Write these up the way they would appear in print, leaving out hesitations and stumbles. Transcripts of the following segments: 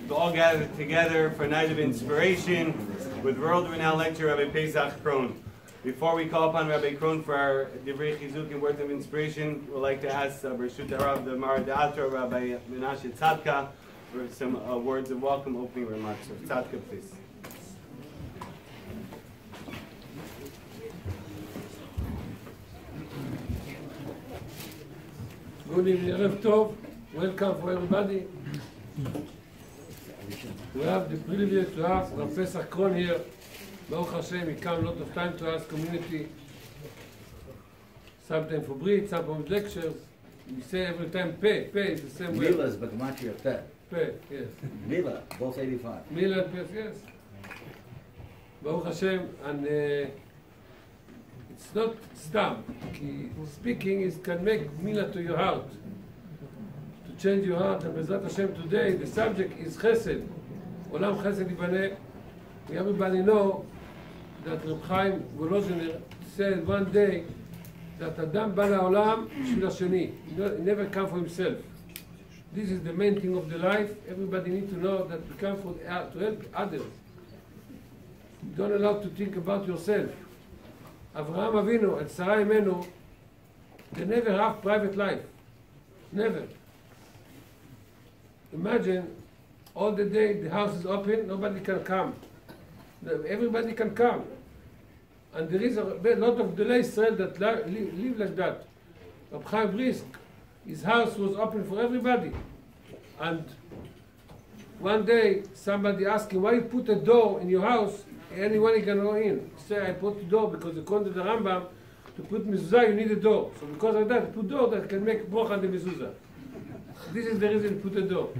We've all gathered together for a night of inspiration with world-renowned lecturer Rav Paysach Krohn. Before we call upon Rabbi Krohn for our divrei chizuk and words of inspiration, we'd like to ask Reshut Harav, the Marada'atra, Rabbi Midrash TOV, for some words of welcome, opening remarks. Rav Tzadqa, please. Good evening, Rav Tov. Welcome for everybody. We have the privilege to have Rav Paysach Krohn here. Baruch Hashem, he comes a lot of time to us community. Sometimes for brit, sometimes lectures. We say every time pay is the same way. Mila's but Gemach pay, yes. Mila, both 85. Mila and pay, yes. Baruch Hashem, and it's not stam. Speaking is can make Mila to your heart, to change your heart. And Bezrat Hashem today, the subject is Chesed. Olam Chesed Yibaneh. Everybody know that Reb Chaim Volozhiner said one day that Adam ba la'olam b'shvil hasheni. He never come for himself. This is the main thing of the life. Everybody needs to know that we come for to help others. You don't allow to think about yourself. Avraham Avinu and Sarah Imenu, they never have private life. Never. Imagine all the day the house is open, nobody can come. Everybody can come. And there is a lot of Gedolei Israel that live like that. Reb Chaim Brisk, his house was open for everybody. And one day somebody asked him, why you put a door in your house, anyone can go in? He said, I put the door because according to the Rambam, to put mezuzah you need a door. So because of that, put door that can make brocha on the mezuzah. This is the reason to put a door.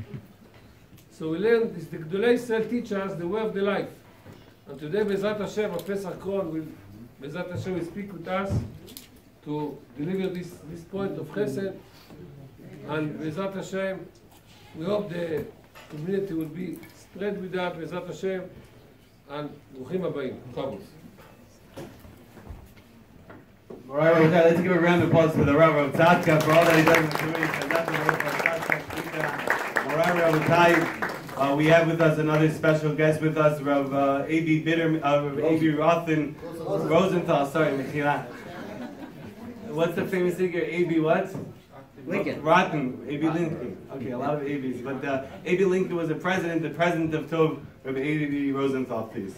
So we learned this, the Gedolei Israel teach us the way of the life. And today, Bezrat Hashem, Rav Paysach Krohn will speak with us to deliver this point of Chesed. And Bezrat Hashem, we hope the community will be spread with that, Bezrat Hashem, and Bruchim Habayim. Chavos. All right, let's give a round of applause for the Rav Tzadqa for all that he does in the community. We have with us another special guest with us, Rav A.B. Rosenthal. Sorry, Mechila. What's the famous figure? A.B. what? Lincoln. Rotten. A.B. Lincoln. Okay, a lot of A.B.s. But A.B. Lincoln was the president of TOV. Rav A.B. Rosenthal, please.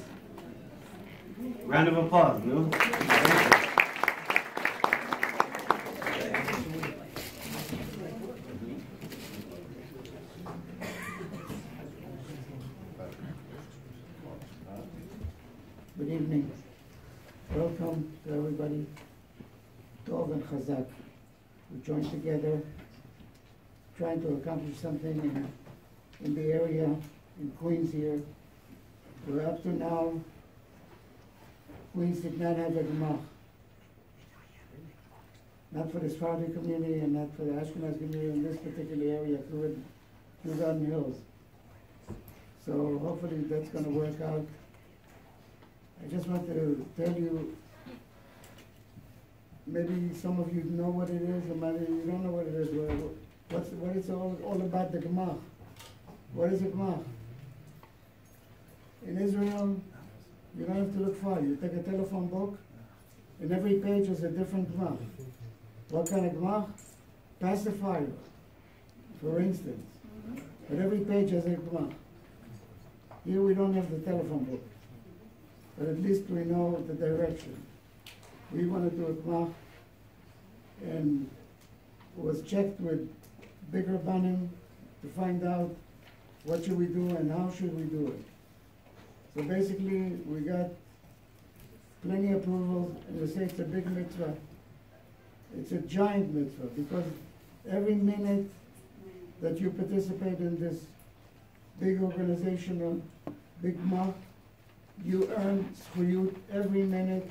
Round of applause, no? Good evening. Welcome to everybody. Tov and Chazak. We joined together, trying to accomplish something in the area, in Queens here. We're up to now, Queens did not have a Gemach. Not for the Sephardi community and not for the Ashkenaz community in this particular area, through Garden Hills. So hopefully that's going to work out. I just wanted to tell you, maybe some of you know what it is, or maybe you don't know what it is. What it's all about, the Gemach. What is a Gemach? In Israel, you don't have to look far. You take a telephone book, and every page is a different Gemach. What kind of Gemach? Pacifier, for instance. But every page has a Gemach. Here we don't have the telephone book, but at least we know the direction. We want to do a Gemach, and it was checked with big Rabbanim to find out what should we do and how should we do it. So basically, we got plenty of approvals, and we say it's a big mitzvah. It's a giant mitzvah, because every minute that you participate in this big organizational, big Gemach, you earn zchuyut every minute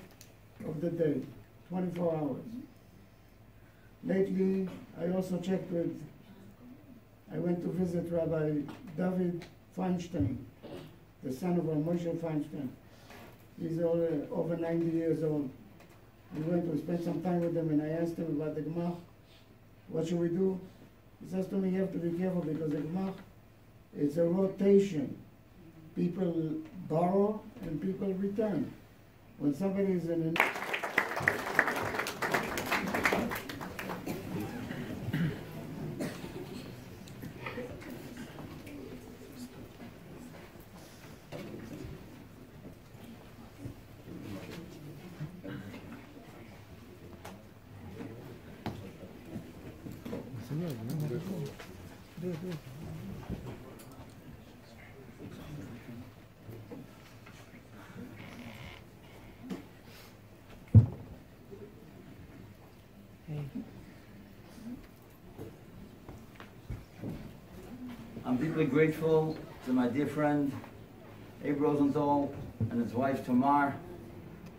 of the day, 24 hours. Lately, I also checked I went to visit Rabbi David Feinstein, the son of Moshe Feinstein. He's over 90 years old. We spent some time with him, and I asked him about the Gemach. What should we do? He says to me, you have to be careful, because the Gemach It's a rotation. People borrow and people return. When somebody is in an I'm deeply grateful to my dear friend Abe Rosenthal and his wife Tamar,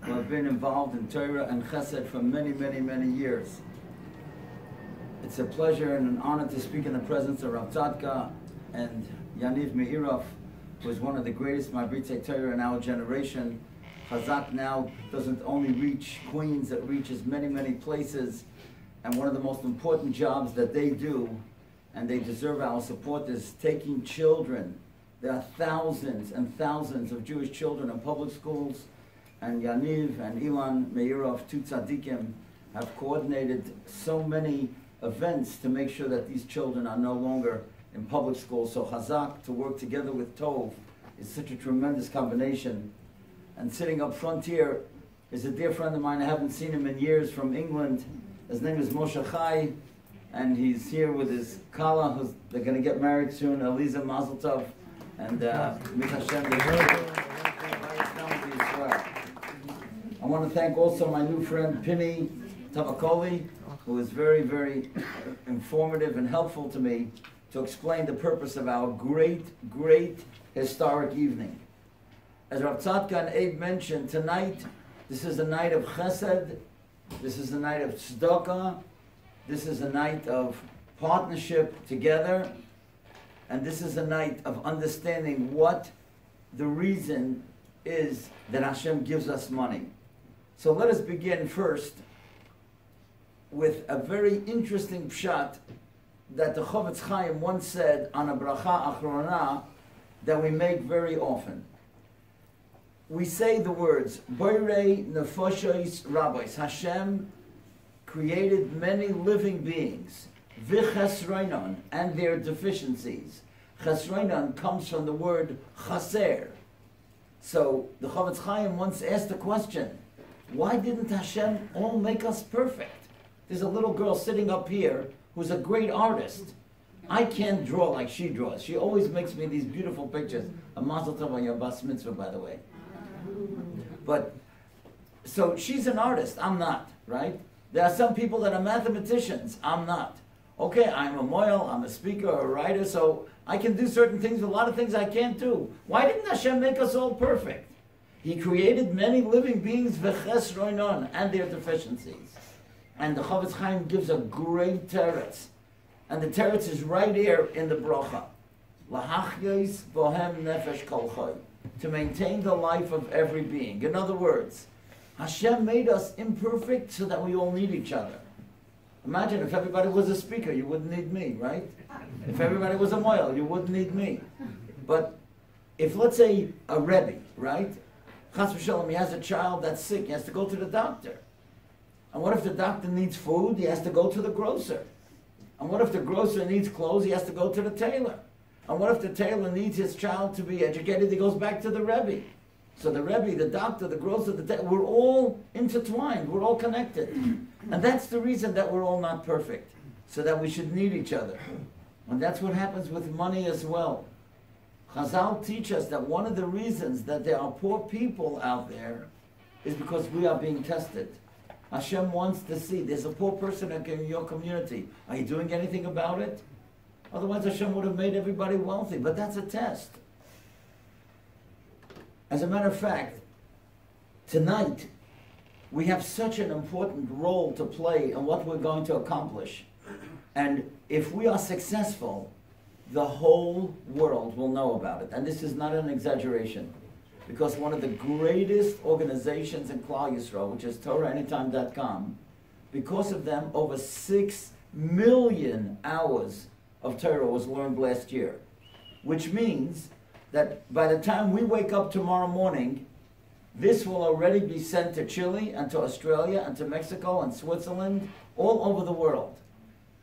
who have been involved in Torah and Chesed for many, many, many years. It's a pleasure and an honor to speak in the presence of Rav Tzadqa and Yaniv Meirov, who is one of the greatest Mabritzei Torah in our generation. Chazak now doesn't only reach Queens, it reaches many, many places. And one of the most important jobs that they do, and they deserve our support, is taking children. There are thousands and thousands of Jewish children in public schools, and Yaniv and Ilan Meirov, two tzaddikim, have coordinated so many events to make sure that these children are no longer in public schools. So Chazak, to work together with Tov, is such a tremendous combination. And sitting up front here is a dear friend of mine. I haven't seen him in years, from England. His name is Moshe Chai, and he's here with his Kala, who's they're going to get married soon, Eliza Mazel Tov, and Mit Hashem. I want to thank also my new friend Pini Tavakoli, who is very, very informative and helpful to me to explain the purpose of our great, great historic evening. As Rav Tzadqa and Abe mentioned, tonight, this is a night of Chesed, this is a night of Tzedakah, this is a night of partnership together, and this is a night of understanding what the reason is that Hashem gives us money. So let us begin first with a very interesting pshat that the Chofetz Chaim once said on a bracha achrona that we make very often. We say the words, Boirei nefoshois rabbis. Hashem created many living beings, v'chesroinon, and their deficiencies. Chesroinon comes from the word chaser. So the Chofetz Chaim once asked the question, why didn't Hashem all make us perfect? There's a little girl sitting up here who's a great artist. I can't draw like she draws. She always makes me these beautiful pictures. A mazel tov on your bas mitzvah, by the way. But, so she's an artist, I'm not, right? There are some people that are mathematicians, I'm not. Okay, I'm a moil, I'm a speaker, a writer, so I can do certain things, a lot of things I can't do. Why didn't Hashem make us all perfect? He created many living beings, v'chesroinon, and their deficiencies. And the Chofetz Chaim gives a great teretz. And the teretz is right here in the bracha. Lahachyos bohem nefesh kol choy. To maintain the life of every being. In other words, Hashem made us imperfect so that we all need each other. Imagine if everybody was a speaker, you wouldn't need me, right? If everybody was a moil, you wouldn't need me. But if, let's say, a Rebbe, right? Chas v'shalom, he has a child that's sick, he has to go to the doctor. And what if the doctor needs food? He has to go to the grocer. And what if the grocer needs clothes? He has to go to the tailor. And what if the tailor needs his child to be educated? He goes back to the Rebbe. So the Rebbe, the doctor, the grocer, the tailor, we're all intertwined. We're all connected. And that's the reason that we're all not perfect. So that we should need each other. And that's what happens with money as well. Chazal teach us that one of the reasons that there are poor people out there is because we are being tested. Hashem wants to see, there's a poor person in your community. Are you doing anything about it? Otherwise Hashem would have made everybody wealthy, but that's a test. As a matter of fact, tonight we have such an important role to play in what we're going to accomplish. And if we are successful, the whole world will know about it. And this is not an exaggeration. Because one of the greatest organizations in Klal Yisrael, which is TorahAnytime.com, because of them, over 6 million hours of Torah was learned last year. which means that by the time we wake up tomorrow morning, this will already be sent to Chile and to Australia and to Mexico and Switzerland, all over the world.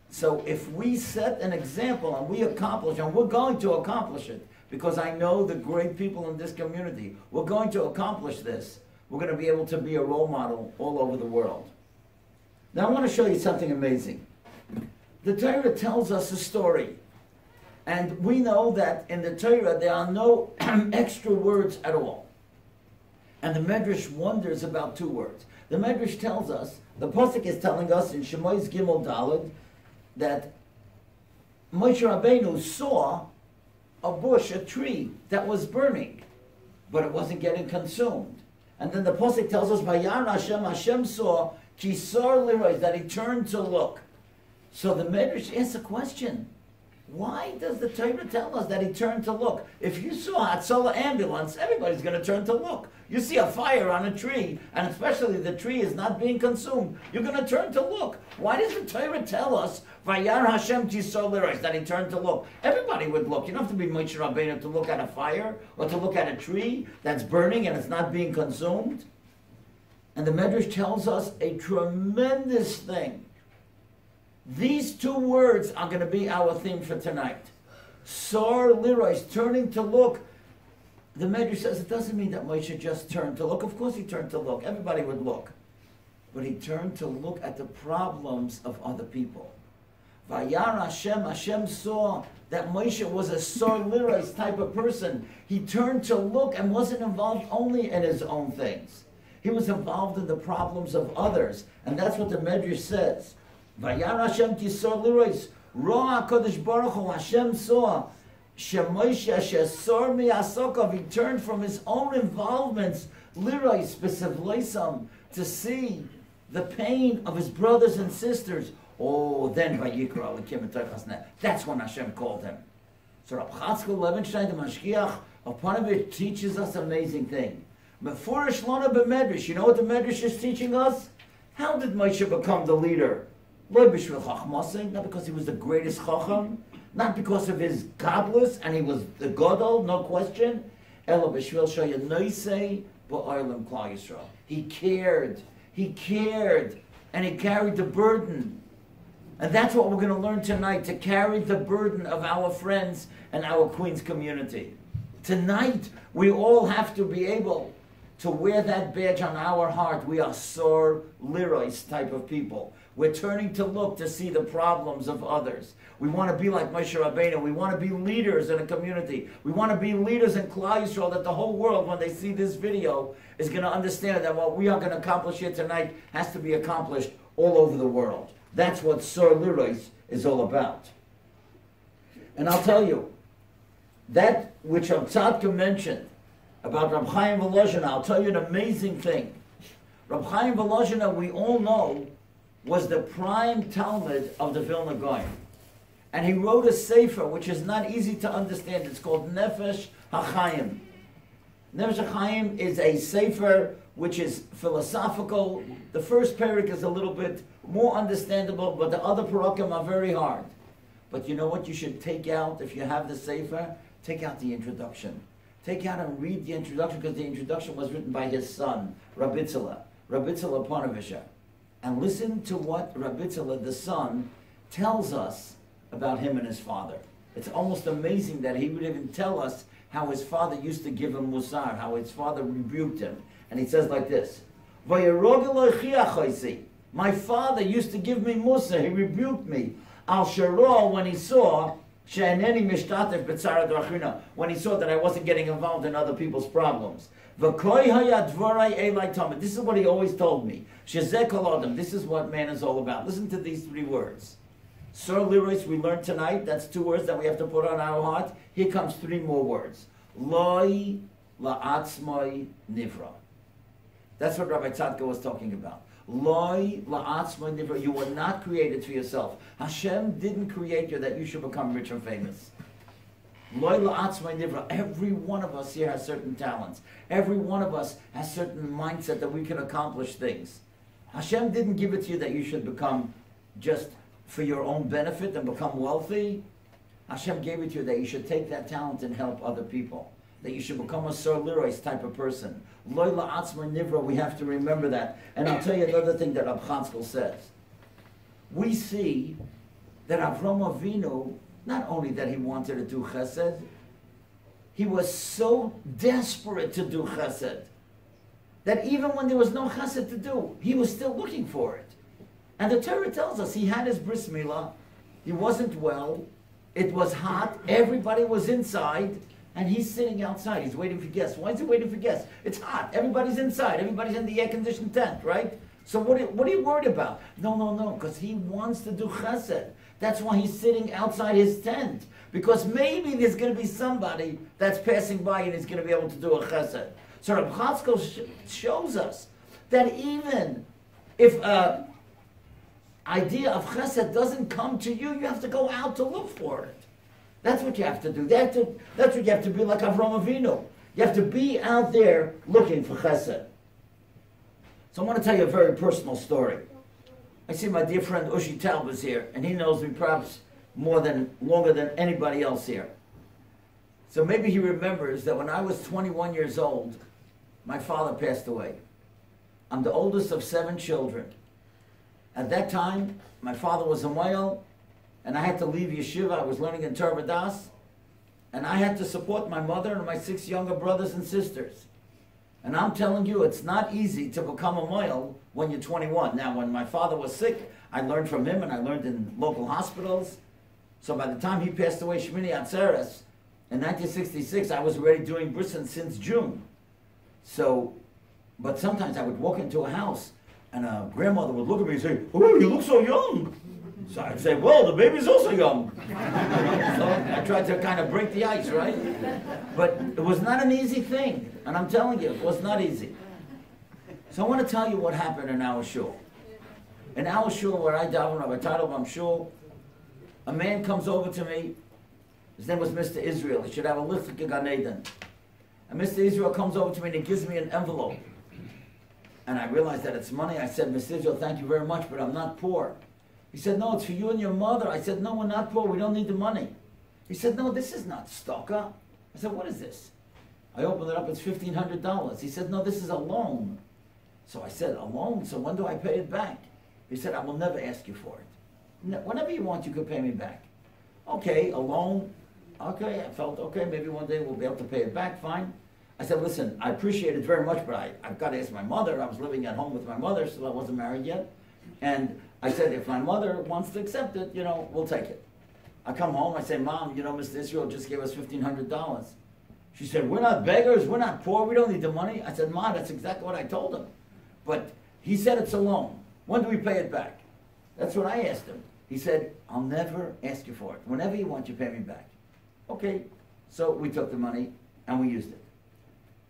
So if we set an example and we accomplish, and we're going to accomplish it, because I know the great people in this community, we're going to accomplish this. We're going to be able to be a role model all over the world. Now I want to show you something amazing. The Torah tells us a story. And we know that in the Torah there are no extra words at all. And the Midrash wonders about two words. The Midrash tells us, the Pasuk is telling us in Shemais Gimel Daled, that Moshe Rabbeinu saw a bush, a tree, that was burning, but it wasn't getting consumed. And then the Pasuk tells us, Vayar Hashem, Hashem saw, Kisar Lirois, that he turned to look. So the Midrash asks a question. Why does the Torah tell us that he turned to look? If you saw a Hatzalah ambulance, everybody's going to turn to look. You see a fire on a tree, and especially the tree is not being consumed, you're going to turn to look. Why does the Torah tell us, Vayar Hashem Tisol Lirois, that he turned to look? Everybody would look. You don't have to be Moshe Rabbeinu to look at a fire or to look at a tree that's burning and it's not being consumed. And the Midrash tells us a tremendous thing. These two words are going to be our theme for tonight. Sor Lirois, turning to look. The Midrash says it doesn't mean that Moshe just turned to look. Of course he turned to look. Everybody would look. But he turned to look at the problems of other people. Vayar Hashem, Hashem saw that Moshe was a Sor Lirois type of person. He turned to look and wasn't involved only in his own things. He was involved in the problems of others. And that's what the Midrash says. Vayar Hashem Kisor Lirois, Ro'a HaKadosh Baruch Hu, Hashem saw, Shemoshe Shesor Mi'asokov, he turned from his own involvements, Lirois, Besevloisam, to see the pain of his brothers and sisters. Oh, then Vayikra Elikim et Tochasneh. That's when Hashem called him. So Rav Tzadqa Levenstein, the Mashgiach of Panovich, teaches us an amazing thing. Mefurish Lona b'Medrash. You know what the Medrash is teaching us? How did Moshe become the leader? Not because he was the greatest chacham, not because of his godless, and he was the gadol, no question. He cared, and he carried the burden. And that's what we're going to learn tonight, to carry the burden of our friends and our Queens community. Tonight, we all have to be able to wear that badge on our heart. We are Sor Lirois type of people. We're turning to look to see the problems of others. We want to be like Moshe Rabbeinu. We want to be leaders in a community. We want to be leaders in Klal Yisrael, that the whole world, when they see this video, is going to understand that what we are going to accomplish here tonight has to be accomplished all over the world. That's what Sor Lirois is all about. And I'll tell you, that which Rav Tzadqa mentioned about Rab Chaim Volozhiner, I'll tell you an amazing thing. Rab Chaim Volozhiner, we all know, was the prime Talmud of the Vilna Gaon. And he wrote a sefer which is not easy to understand. It's called Nefesh HaChaim. Nefesh HaChaim is a sefer which is philosophical. The first parak is a little bit more understandable, but the other parakim are very hard. But you know what you should take out if you have the sefer? Take out the introduction. Take out and read the introduction, because the introduction was written by his son, Rabbi Tzadqa Panovich. And listen to what Rabbi Tzadqa, the son, tells us about him and his father. It's almost amazing that he would even tell us how his father used to give him musar, how his father rebuked him. And he says like this, my father used to give me musar, he rebuked me. Al Sharo, when he saw, when he saw that I wasn't getting involved in other people's problems. This is what he always told me. This is what man is all about. Listen to these three words. Sor Lirois, we learned tonight. That's two words that we have to put on our heart. Here comes three more words. Loi la'atzmai nivra. That's what Rabbi Tzadqa was talking about. Loi la'atzmai nivra. You were not created for yourself. Hashem didn't create you that you should become rich and famous. Loi la'atzmai nivra. Every one of us here has certain talents. Every one of us has certain mindset that we can accomplish things. Hashem didn't give it to you that you should become just for your own benefit and become wealthy. Hashem gave it to you that you should take that talent and help other people. That you should become a Sir Leroy's type of person. Loy la'atzma nivra, we have to remember that. And I'll tell you another thing that Rav Tzadqa says. We see that Avram Avinu, not only that he wanted to do chesed, he was so desperate to do chesed that even when there was no chesed to do, he was still looking for it. And the Torah tells us he had his bris milah, he wasn't well, it was hot, everybody was inside, and he's sitting outside, he's waiting for guests. Why is he waiting for guests? It's hot, everybody's inside, everybody's in the air-conditioned tent, right? So what are you worried about? No, because he wants to do chesed. That's why he's sitting outside his tent. Because maybe there's going to be somebody that's passing by and he's going to be able to do a chesed. So Rav Tzadqa shows us that even if idea of chesed doesn't come to you, you have to go out to look for it. That's what you have to do. That's what you have to be like Avram Avinu. You have to be out there looking for chesed. So I want to tell you a very personal story. I see my dear friend Ushi Taub is here, and he knows me perhaps longer than anybody else here. So maybe he remembers that when I was 21 years old, my father passed away. I'm the oldest of 7 children. At that time, my father was a moyel, and I had to leave yeshiva. I was learning in Torah Das, and I had to support my mother and my 6 younger brothers and sisters. And I'm telling you, it's not easy to become a moyel when you're 21. Now, when my father was sick, I learned from him, and I learned in local hospitals. So by the time he passed away, Shmini Atzeres, in 1966, I was already doing brisson since June. So, but sometimes I would walk into a house, and a grandmother would look at me and say, "Oh, you look so young." So I'd say, "Well, the baby's also young." So I tried to kind of break the ice, right? But it was not an easy thing. And I'm telling you, it was not easy. So I want to tell you what happened in our shul. In our shul, where I daven, Rabbi Tadal shul, a man comes over to me. His name was Mr. Israel. He should have a lichtik Gan Eden. And Mr. Israel comes over to me and he gives me an envelope. And I realized that it's money. I said, "Mr. Israel, thank you very much, but I'm not poor." He said, "No, it's for you and your mother." I said, "No, we're not poor. We don't need the money." He said, "No, this is not tzedakah." I said, "What is this?" I opened it up. It's $1,500. He said, "No, this is a loan." So I said, "A loan? So when do I pay it back?" He said, "I will never ask you for it. Whenever you want, you can pay me back." Okay, a loan. Okay, I felt, okay, maybe one day we'll be able to pay it back, fine. I said, "Listen, I appreciate it very much, but I've got to ask my mother." I was living at home with my mother, so I wasn't married yet. And I said, "If my mother wants to accept it, we'll take it." I come home, I say, "Mom, Mr. Israel just gave us $1,500. She said, "We're not beggars, we're not poor, we don't need the money." I said, "Ma, that's exactly what I told him. But he said it's a loan. When do we pay it back?" That's what I asked him. He said, "I'll never ask you for it. Whenever you want, you pay me back." Okay, so we took the money and we used it.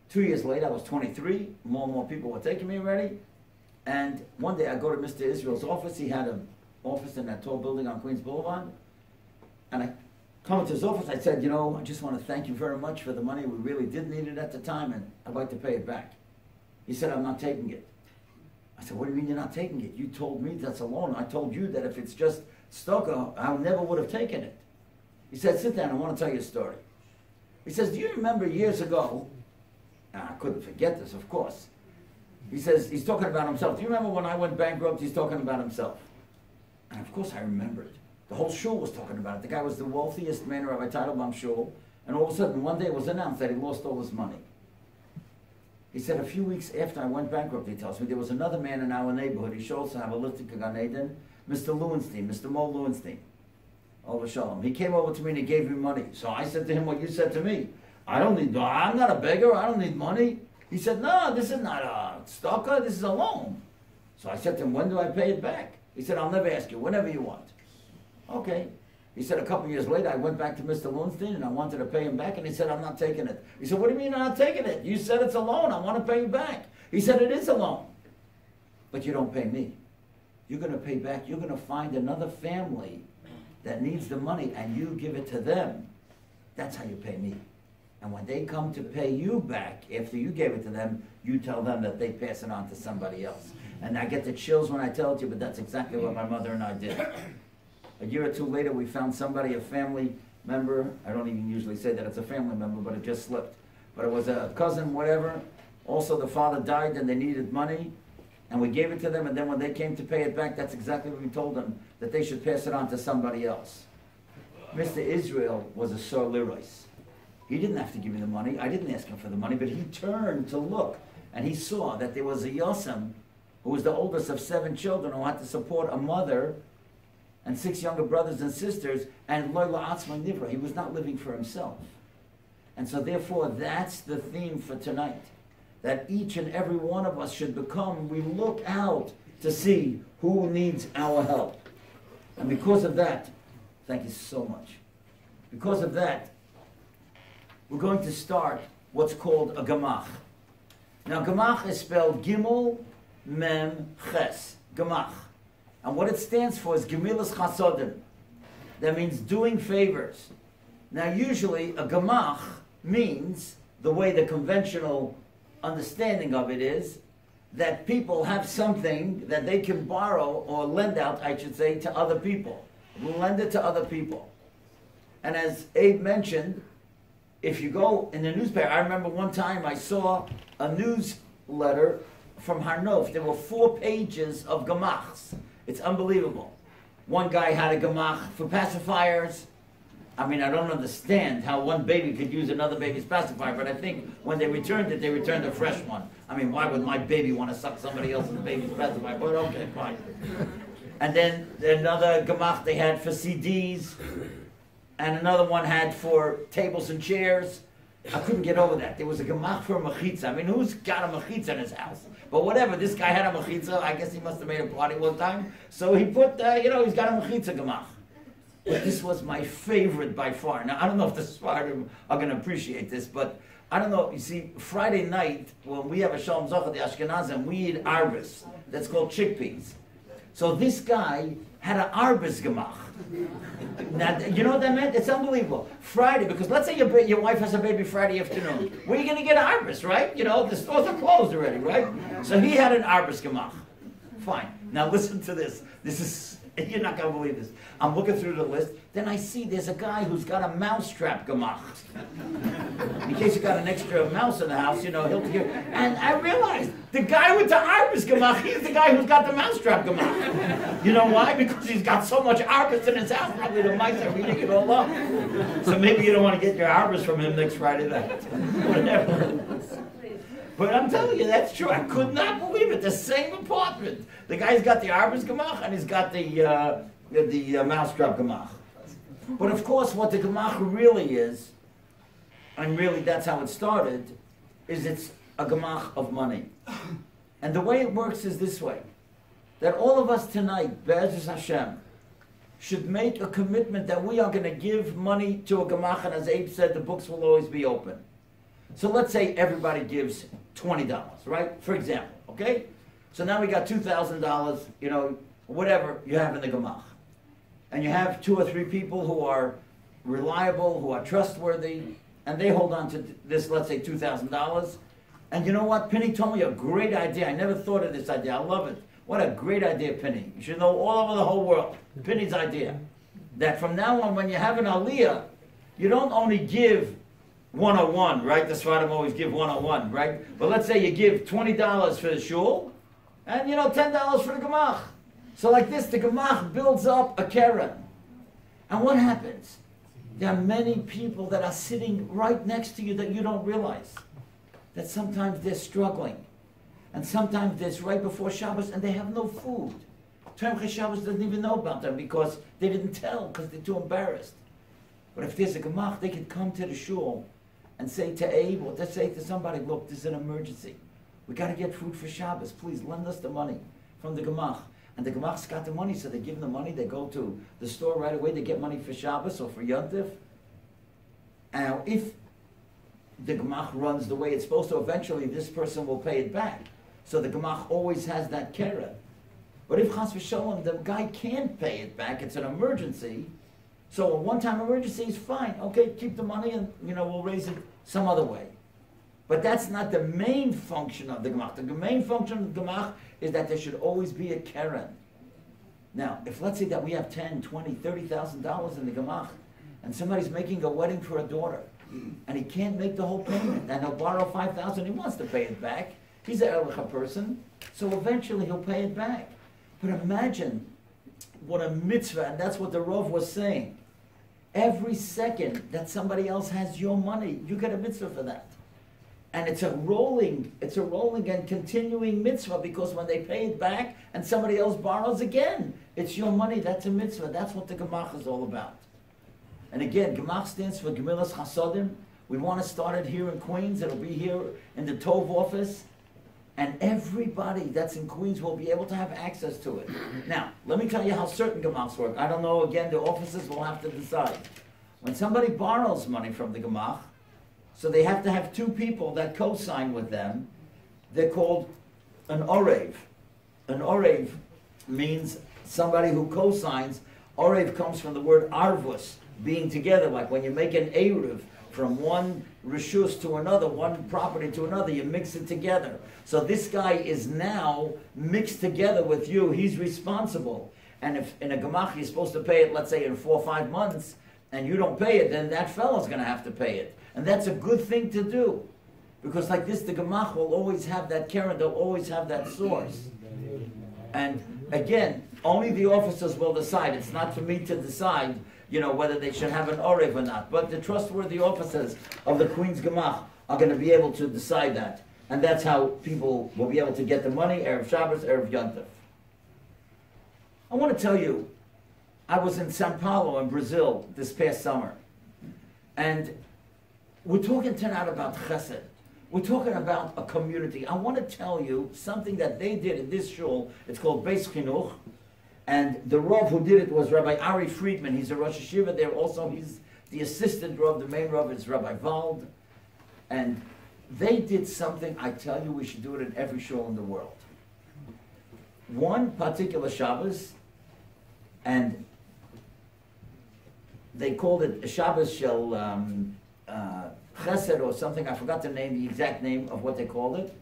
2 years later, I was 23, more and more people were taking me already. And one day I go to Mr. Israel's office. He had an office in that tall building on Queens Boulevard. And I come into his office, I said, "I just want to thank you very much for the money. We really did need it at the time, and I'd like to pay it back." He said, "I'm not taking it." I said, "What do you mean you're not taking it? You told me that's a loan. I told you that if it's just tzedakah, I never would have taken it." He said, "Sit down, I want to tell you a story." He says, "Do you remember years ago," and I couldn't forget this, of course. He says, he's talking about himself. "Do you remember when I went bankrupt?" He's talking about himself. And of course I remembered. The whole shul was talking about it. The guy was the wealthiest man in Rabbi Teitelbaum's shul. And all of a sudden, one day it was announced that he lost all his money. He said, "A few weeks after I went bankrupt," he tells me, "there was another man in our neighborhood. He should also have a lichtik Gan Eden, Mr. Lewenstein, Mr. Mo Lewenstein. Over Shalom. He came over to me and he gave me money. So I said to him what you said to me. I'm not a beggar, I don't need money." He said, "No, this is not a tzedakah, this is a loan." So I said to him, "When do I pay it back?" He said, "I'll never ask you, whenever you want." Okay. He said, a couple years later, I went back to Mr. Lewenstein and I wanted to pay him back, and he said, "I'm not taking it." He said, "What do you mean you're not taking it? You said it's a loan, I want to pay you back." He said, "It is a loan, but you don't pay me. You're going to pay back, you're going to find another family that needs the money and you give it to them. That's how you pay me. And when they come to pay you back, after you gave it to them, you tell them that they pass it on to somebody else." And I get the chills when I tell it to you, but that's exactly what my mother and I did. A year or two later, we found somebody, a family, member. I don't even usually say that it's a family member, but it just slipped. But it was a cousin, whatever. Also, the father died and they needed money, and we gave it to them, and then when they came to pay it back, that's exactly what we told them, that they should pass it on to somebody else. Mr. Israel was a Sor Lirois. He didn't have to give me the money. I didn't ask him for the money, but he turned to look, and he saw that there was a Yosem, who was the oldest of 7 children, who had to support a mother and 6 younger brothers and sisters, and Loila Atzma Nivra. He was not living for himself. And so therefore, that's the theme for tonight. That each and every one of us should become, we look out to see who needs our help. And because of that, thank you so much. Because of that, we're going to start what's called a Gemach. Now, Gemach is spelled Gimel, Mem, Ches. Gemach. And what it stands for is Gemilas Chasodim. That means doing favors. Now, usually, a Gemach means, the way the conventional understanding of it is, that people have something that they can borrow or lend out, I should say, to other people. Lend it to other people. And as Abe mentioned, if you go in the newspaper, I remember one time I saw a newsletter from Harnof. There were 4 pages of Gemachs. It's unbelievable. One guy had a Gemach for pacifiers. I mean, I don't understand how one baby could use another baby's pacifier, but I think when they returned it, they returned a fresh one. I mean, why would my baby want to suck somebody else's baby's pacifier? But okay, fine. And then another Gemach they had for CDs, and another one had for tables and chairs. I couldn't get over that. There was a Gemach for a mechitza. I mean, who's got a mechitza in his house? But whatever, this guy had a mechitza. I guess he must have made a party one time. So he put, he's got a mechitza Gemach. But this was my favorite by far. Now, I don't know if the Sfardim are going to appreciate this, but I don't know. You see, Friday night, when we have a Shalom Zochah, the Ashkenazim, we eat arbus. That's called chickpeas. So this guy had an arbus Gemach. Now, you know what that meant? It's unbelievable. Friday, because let's say your wife has a baby Friday afternoon. Where are you going to get arbus, right? You know, the stores are closed already, right? So he had an arbus Gemach. Fine. Now listen to this. This is... You're not going to believe this. I'm looking through the list. Then I see there's a guy who's got a mousetrap Gemach. In case you got an extra mouse in the house, he'll give. And I realized the guy with the arbus Gemach, he's the guy who's got the mousetrap Gemach. You know why? Because he's got so much arbus in his house. Probably the mice are eating it all up. So maybe you don't want to get your arbus from him next Friday night. Whatever. But I'm telling you, that's true. I could not believe it. The same apartment. The guy's got the arbus Gemach and he's got the mousetrap Gemach. But of course, what the Gemach really is, and really that's how it started, is it's a Gemach of money. And the way it works is this way. That all of us tonight, Be'ezus Hashem, should make a commitment that we are going to give money to a Gemach, and as Abe said, the books will always be open. So let's say everybody gives $20, right? For example, okay? So now we got $2,000, whatever you have in the Gemach. And you have 2 or 3 people who are reliable, who are trustworthy, and they hold on to this, let's say, $2,000. And you know what? Penny told me a great idea. I never thought of this idea. I love it. What a great idea, Penny. You should know all over the whole world. Penny's idea. That from now on, when you have an aliyah, you don't only give 101, right? The Sfardim always give 101, right? But let's say you give $20 for the shul, and $10 for the Gemach. So like this, the Gemach builds up a Keren. And what happens? There are many people that are sitting right next to you that you don't realize. That sometimes they're struggling. And sometimes it's right before Shabbos and they have no food. Tomchei Shabbos doesn't even know about them because they didn't tell, because they're too embarrassed. But if there's a Gemach, they could come to the shul and say to Abe, or to say to somebody, look, this is an emergency. We got to get food for Shabbos. Please lend us the money from the Gemach. And the Gemach's got the money, so they give them the money. They go to the store right away. They get money for Shabbos or for Yontif. Now, if the Gemach runs the way it's supposed to, eventually this person will pay it back. So the Gemach always has that keren. But if Chas v'Shalom, the guy can't pay it back, it's an emergency. So a one-time emergency is fine. Okay, keep the money and we'll raise it some other way. But that's not the main function of the Gemach. The main function of the Gemach is that there should always be a keren. Now, if let's say that we have $10,000, $20,000 in the Gemach, and somebody's making a wedding for a daughter, and he can't make the whole payment, and he'll borrow $5,000, he wants to pay it back. He's an Erlicha person, so eventually he'll pay it back. But imagine what a mitzvah, and that's what the Rav was saying. Every second that somebody else has your money, you get a mitzvah for that. And it's a rolling and continuing mitzvah, because when they pay it back and somebody else borrows again, it's your money, that's a mitzvah. That's what the Gemach is all about. And again, Gemach stands for Gemilas Chasodim. We want to start it here in Queens. It'll be here in the TOV office. And everybody that's in Queens will be able to have access to it. Now, let me tell you how certain Gemachs work. I don't know, again, the offices will have to decide. When somebody borrows money from the Gemach, so they have to have two people that co-sign with them, they're called an Orev. An Orev means somebody who co-signs. Orev comes from the word arvus, being together, like when you make an Eruv from one rishus to another, one property to another, you mix it together. So this guy is now mixed together with you, he's responsible. And if in a Gemach you're supposed to pay it, let's say in 4 or 5 months, and you don't pay it, then that fellow's going to have to pay it. And that's a good thing to do. Because like this, the Gemach will always have that keren, they'll always have that source. And again, only the officers will decide. It's not for me to decide, whether they should have an Orev or not. But the trustworthy officers of the Queen's Gemach are going to be able to decide that. And that's how people will be able to get the money, Erev Shabbos, Erev Yontif. I want to tell you, I was in Sao Paulo in Brazil this past summer. And we're talking tonight about Chesed. We're talking about a community. I want to tell you something that they did in this shul. It's called Beis Chinuch. And the Rav who did it was Rabbi Ari Friedman. He's a Rosh Hashiva there also. He's the assistant Rav. The main Rav is Rabbi Wald. And they did something, I tell you, we should do it in every shul in the world. One particular Shabbos, and they called it Shabbos Shel Chesed or something. I forgot the exact name of what they called it.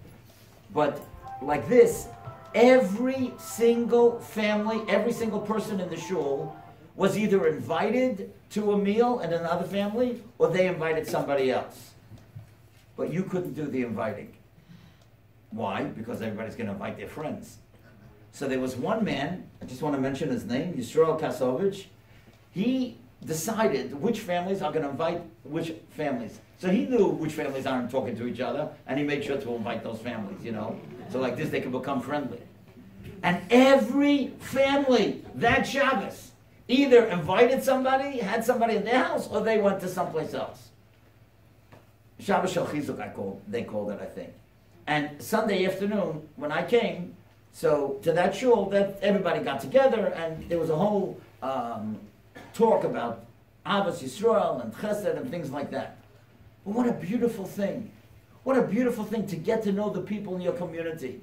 But like this, every single family, every single person in the shul was either invited to a meal in another family, or they invited somebody else. But you couldn't do the inviting. Why? Because everybody's going to invite their friends. So there was one man, I just want to mention his name, Yisrael Kasovich. He decided which families are going to invite which families. So he knew which families aren't talking to each other, and he made sure to invite those families, So like this, they can become friendly. And every family that Shabbos either invited somebody, had somebody in their house, or they went to someplace else. Shabbos Shel Chizuk, they called it, I think. And Sunday afternoon, when I came, so to that shul, that everybody got together, and there was a whole talk about Ahavas Yisrael and Chesed and things like that. But what a beautiful thing. What a beautiful thing to get to know the people in your community.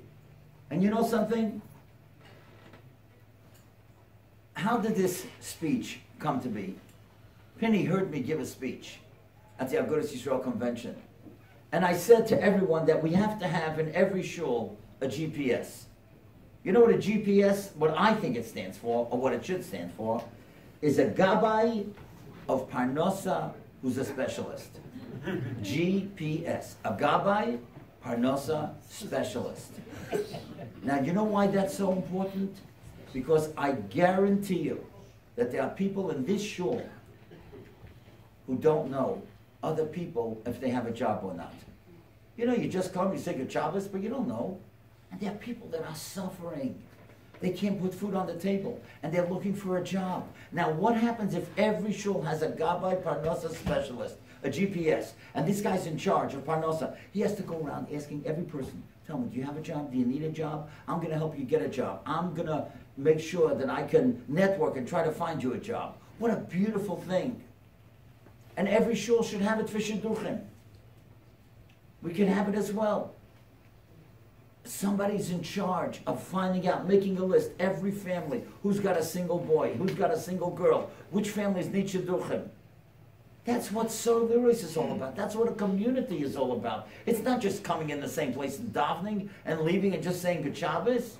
And you know something? How did this speech come to be? Penny heard me give a speech at the Agudas Yisrael convention. And I said to everyone that we have to have in every shul a GPS. You know what a GPS, what I think it stands for, or what it should stand for, is a gabbai of Parnosa who's a specialist. GPS, a gabbai Parnosa specialist. Now, you know why that's so important? Because I guarantee you that there are people in this shul who don't know other people if they have a job or not. You just come, you say good Shabbos, but you don't know. And there are people that are suffering. They can't put food on the table, and they're looking for a job. Now, what happens if every shul has a Gabbai Parnosa specialist, a GPS, and this guy's in charge of Parnosa? He has to go around asking every person, tell me, do you have a job? Do you need a job? I'm going to help you get a job. I'm going to make sure that I can network and try to find you a job. What a beautiful thing. And every shul should have it for shidduchim. We can have it as well. Somebody's in charge of finding out, making a list, every family, who's got a single boy, who's got a single girl, which families need shidduchim. That's what Solidarity is all about. That's what a community is all about. It's not just coming in the same place and davening and leaving and just saying good Shabbos.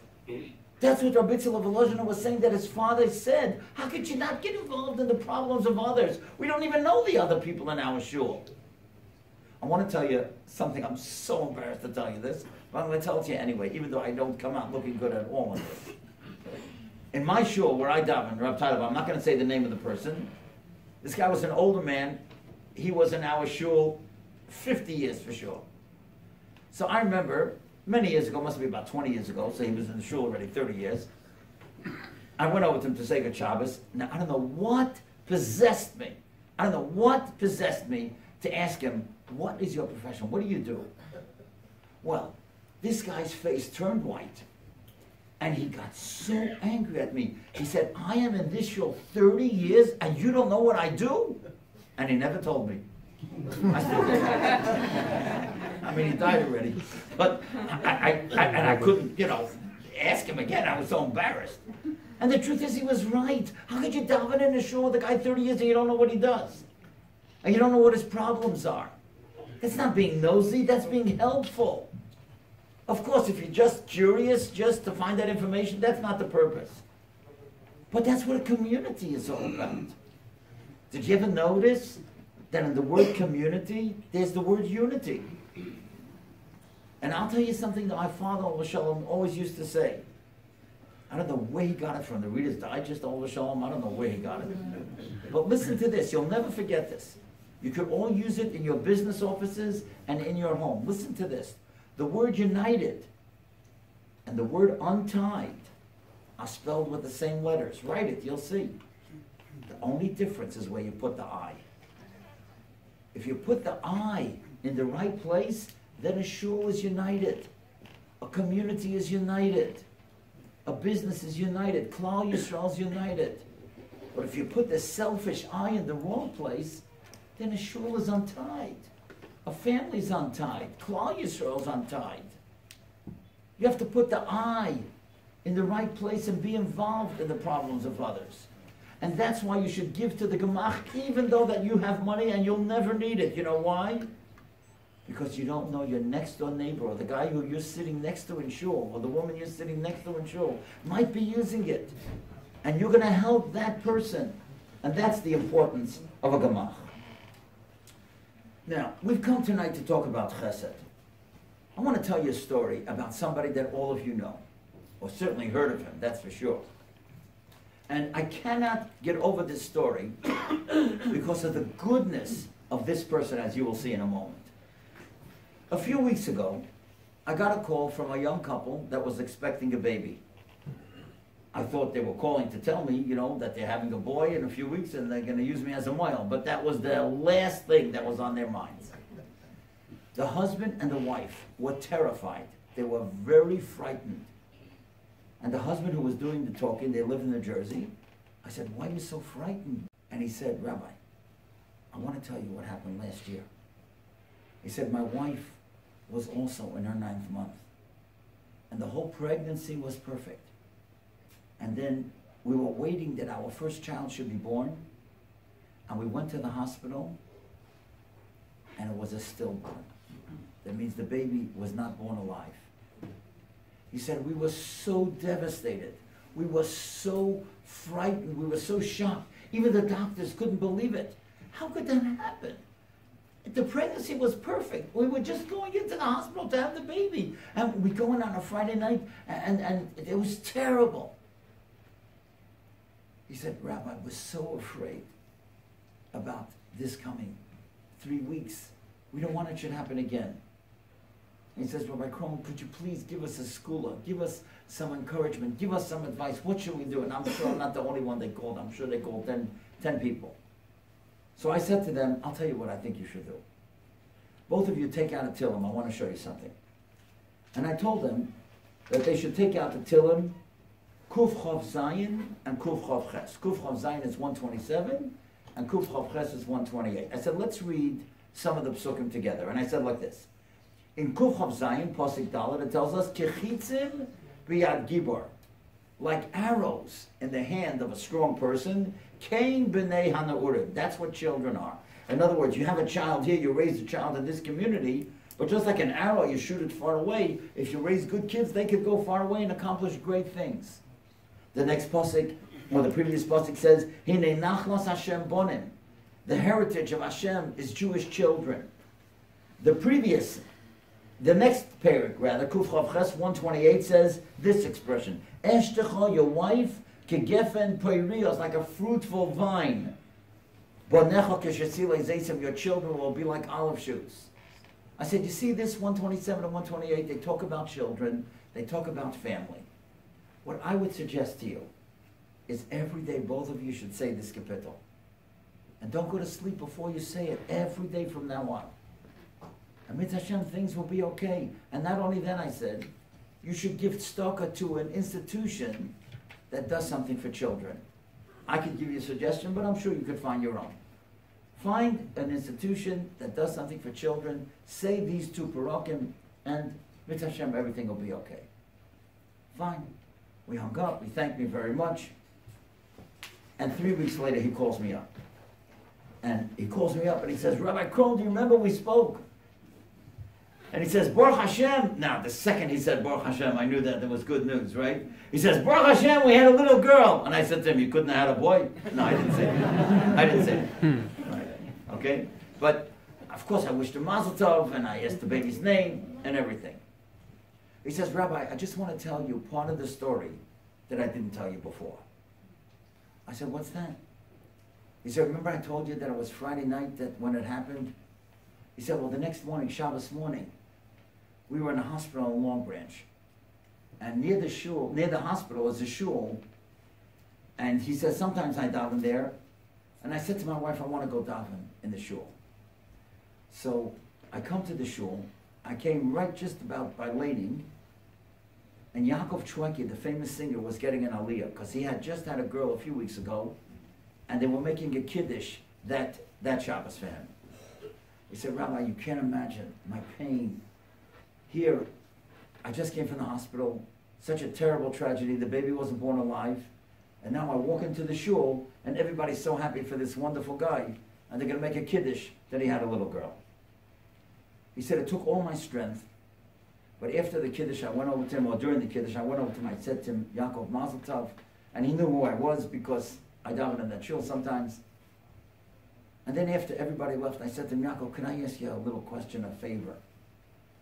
That's what Rabbi Tzadqa Volozhiner was saying, that his father said. How could you not get involved in the problems of others? We don't even know the other people in our shul. I want to tell you something. I'm so embarrassed to tell you this, but I'm going to tell it to you anyway, even though I don't come out looking good at all in this. In my shul, where I daven, Rav Tzadqa, I'm not going to say the name of the person. This guy was an older man. He was in our shul 50 years for sure. So I remember, many years ago, must be about 20 years ago, so he was in the shul already 30 years. I went over to him to say good Shabbos. Now, I don't know what possessed me. I don't know what possessed me to ask him, what is your profession? What do you do? Well, this guy's face turned white, and he got so angry at me. He said, I am in this shul 30 years, and you don't know what I do? And he never told me. I still think I mean, he died already. But I couldn't, ask him again. I was so embarrassed. And the truth is, he was right. How could you daven in a shul with a guy 30 years and you don't know what he does? And you don't know what his problems are? That's not being nosy. That's being helpful. Of course, if you're just curious, just to find that information, that's not the purpose. But that's what a community is all about. Did you ever notice that in the word community, there's the word unity? And I'll tell you something that my father, Olav Shalom, always used to say. I don't know where he got it from, the Reader's Digest, Olav Shalom, I don't know where he got it. But listen to this, you'll never forget this. You could all use it in your business offices and in your home. Listen to this. The word united and the word untied are spelled with the same letters. Write it, you'll see. The only difference is where you put the I. If you put the I in the right place, then a shul is united. A community is united. A business is united. Klal Yisrael is united. But if you put the selfish I in the wrong place, then a shul is untied. A family is untied. Klal Yisrael is untied. You have to put the I in the right place and be involved in the problems of others. And that's why you should give to the Gemach, even though that you have money and you'll never need it. You know why? Because you don't know your next door neighbor, or the guy who you're sitting next to in shul, or the woman you're sitting next to in shul, might be using it. And you're going to help that person. And that's the importance of a Gemach. Now, we've come tonight to talk about Chesed. I want to tell you a story about somebody that all of you know, or certainly heard of him, that's for sure. And I cannot get over this story because of the goodness of this person, as you will see in a moment. A few weeks ago, I got a call from a young couple that was expecting a baby. I thought they were calling to tell me, that they're having a boy in a few weeks and they're going to use me as a moil. But that was the last thing that was on their minds. The husband and the wife were terrified. They were very frightened. And the husband who was doing the talking, they live in New Jersey. I said, why are you so frightened? And he said, Rabbi, I want to tell you what happened last year. He said, my wife was also in her 9th month. And the whole pregnancy was perfect. And then we were waiting that our first child should be born. And we went to the hospital, and it was a stillborn. That means the baby was not born alive. He said, we were so devastated. We were so frightened. We were so shocked. Even the doctors couldn't believe it. How could that happen? The pregnancy was perfect. We were just going into the hospital to have the baby. And we go in on a Friday night, and it was terrible. He said, Rabbi, we're so afraid about this coming 3 weeks. We don't want it should happen again. And he says, Rabbi Krohn, could you please give us a schooler, give us some encouragement, give us some advice. What should we do? And I'm sure I'm not the only one they called. I'm sure they called 10 people. So I said to them, I'll tell you what I think you should do. Both of you take out a Tillim. I want to show you something. And I told them that they should take out the Tillim, Kuf Chav Zayin and Kuf Chav Ches. Kuf Chav Zayin is 127 and Kuf Chav Ches is 128. I said, let's read some of the psukim together. And I said like this. In Kuf Chav Zayin, Pasuk Dalet, it tells us, Kechitzim b'yad gibor, like arrows in the hand of a strong person, Kain b'nei hanaurim. That's what children are. In other words, you have a child here, you raise a child in this community, But just like an arrow, you shoot it far away. If you raise good kids, they could go far away and accomplish great things. The next pasuk, or the previous pasuk says, Hine nachlas Hashem bonim. The heritage of Hashem is Jewish children. The next parak, rather, Kuf Chav Ches 128 says this expression, Eshtecha, your wife, kegefen poirios, like a fruitful vine. Bonecha keshetzile zeisim, your children will be like olive shoots. I said, you see this 127 and 128, they talk about children, they talk about family. What I would suggest to you is every day both of you should say this kapitel. And don't go to sleep before you say it, every day from now on. And with Hashem, things will be okay. And not only then, I said, you should give tzedakah to an institution that does something for children. I could give you a suggestion, but I'm sure you could find your own. Find an institution that does something for children, say these two parakim, and with Hashem, everything will be okay. Fine. We hung up, he thanked me very much. And 3 weeks later, he calls me up. And he calls me up and he says, Rabbi Krohn, do you remember we spoke? And he says, Baruch Hashem. Now, the second he said Baruch Hashem, I knew that there was good news, right? He says, Baruch Hashem, we had a little girl. And I said to him, you couldn't have had a boy? No, I didn't say that. I didn't say that. Right. Okay? But, of course, I wished him Mazel Tov, and I asked the baby's name and everything. He says, Rabbi, I just want to tell you part of the story that I didn't tell you before. I said, what's that? He said, remember I told you that it was Friday night that when it happened? He said, well, the next morning, Shabbos morning, we were in a hospital in Long Branch. And near the hospital is a shul. And he said, sometimes I daven there. And I said to my wife, I want to go daven in the shul. So I come to the shul. I came right just about by Lading. And Yaakov Chweki, the famous singer, was getting an aliyah because he had just had a girl a few weeks ago. And they were making a kiddush that Shabbos for him. He said, Rabbi, you can't imagine my pain. Here, I just came from the hospital. Such a terrible tragedy. The baby wasn't born alive. And now I walk into the shul, and everybody's so happy for this wonderful guy. And they're going to make a kiddush that he had a little girl. He said, it took all my strength. But after the kiddush, I went over to him, or during the kiddush, I went over to him, I said to him, Yaakov Mazel Tov. And he knew who I was because I daven in that shul sometimes. And then after everybody left, I said to him, Yaakov, can I ask you a little question, a favor?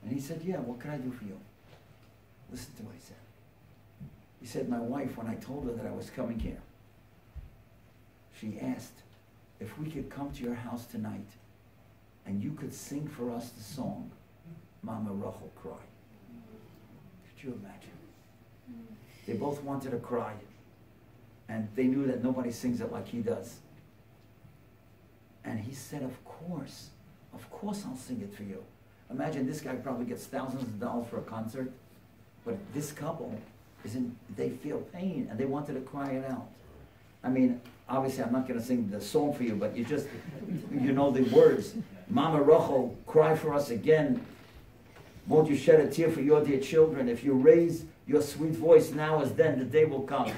And he said, yeah, what can I do for you? Listen to what he said. He said, my wife, when I told her that I was coming here, she asked if we could come to your house tonight and you could sing for us the song, Mama Rachel Cry. Could you imagine? They both wanted to cry, and they knew that nobody sings it like he does. And he said, of course I'll sing it for you. Imagine this guy probably gets thousands of dollars for a concert, but this couple, they feel pain and they wanted to cry it out. I mean, obviously I'm not going to sing the song for you, but you know the words. Mama Rachel, cry for us again. Won't you shed a tear for your dear children? If you raise your sweet voice now as then, the day will come.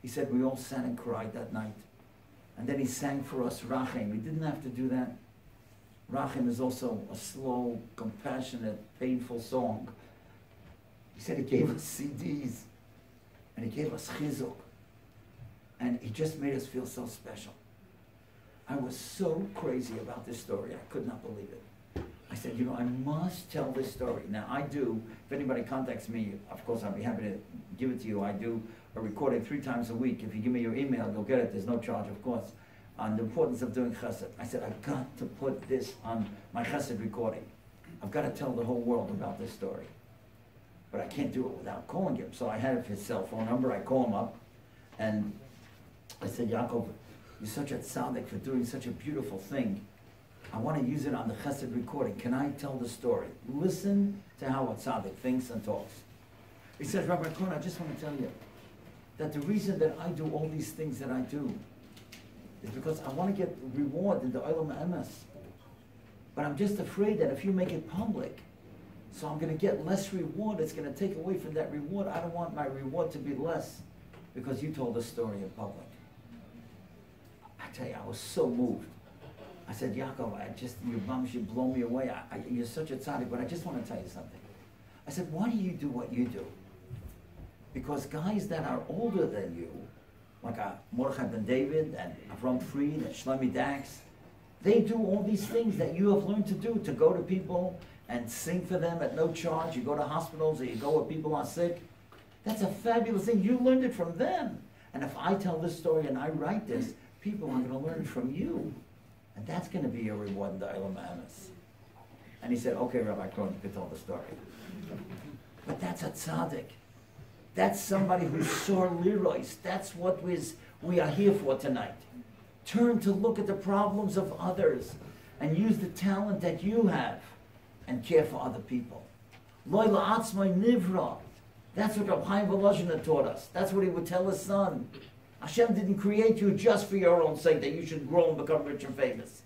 He said, we all sat and cried that night. And then he sang for us Rachem. He didn't have to do that. Rachem is also a slow, compassionate, painful song. He said he gave us CDs, and he gave us chizuk, and he just made us feel so special. I was so crazy about this story, I could not believe it. I said, I must tell this story. Now I do, if anybody contacts me, of course I'll be happy to give it to you. I do a recording 3 times a week. If you give me your email, you'll get it. There's no charge, of course, on the importance of doing chesed. I said, I've got to put this on my chesed recording. I've got to tell the whole world about this story. But I can't do it without calling him. So I have his cell phone number. I call him up, and I said, Yaakov, you're such a tzaddik for doing such a beautiful thing. I want to use it on the chesed recording. Can I tell the story? Listen to how a tzaddik thinks and talks. He says, Rabbi Krohn, I just want to tell you that the reason that I do all these things that I do is because I want to get reward in the Olam Emes. But I'm just afraid that if you make it public, so I'm going to get less reward. It's going to take away from that reward. I don't want my reward to be less because you told the story in public. I tell you, I was so moved. I said, Yaakov, your mom should blow me away. You're such a tzaddik, but I just want to tell you something. I said, why do you do what you do? Because guys that are older than you, like Mordechai ben David and Avram Fried and Shlomi Dax, they do all these things that you have learned to do, to go to people and sing for them at no charge. You go to hospitals or you go where people are sick. That's a fabulous thing. You learned it from them. And if I tell this story and I write this, people are going to learn it from you. And that's going to be your reward in the Olam Hamas. And he said, okay, Rabbi Krohn, you can tell the story. But that's a tzaddik. That's somebody who saw Leroy's. That's what we are here for tonight. Turn to look at the problems of others and use the talent that you have and care for other people. Lo la'atzmai nivra. That's what Rav Chaim Volozhiner taught us. That's what he would tell his son. Hashem didn't create you just for your own sake, that you should grow and become rich and famous.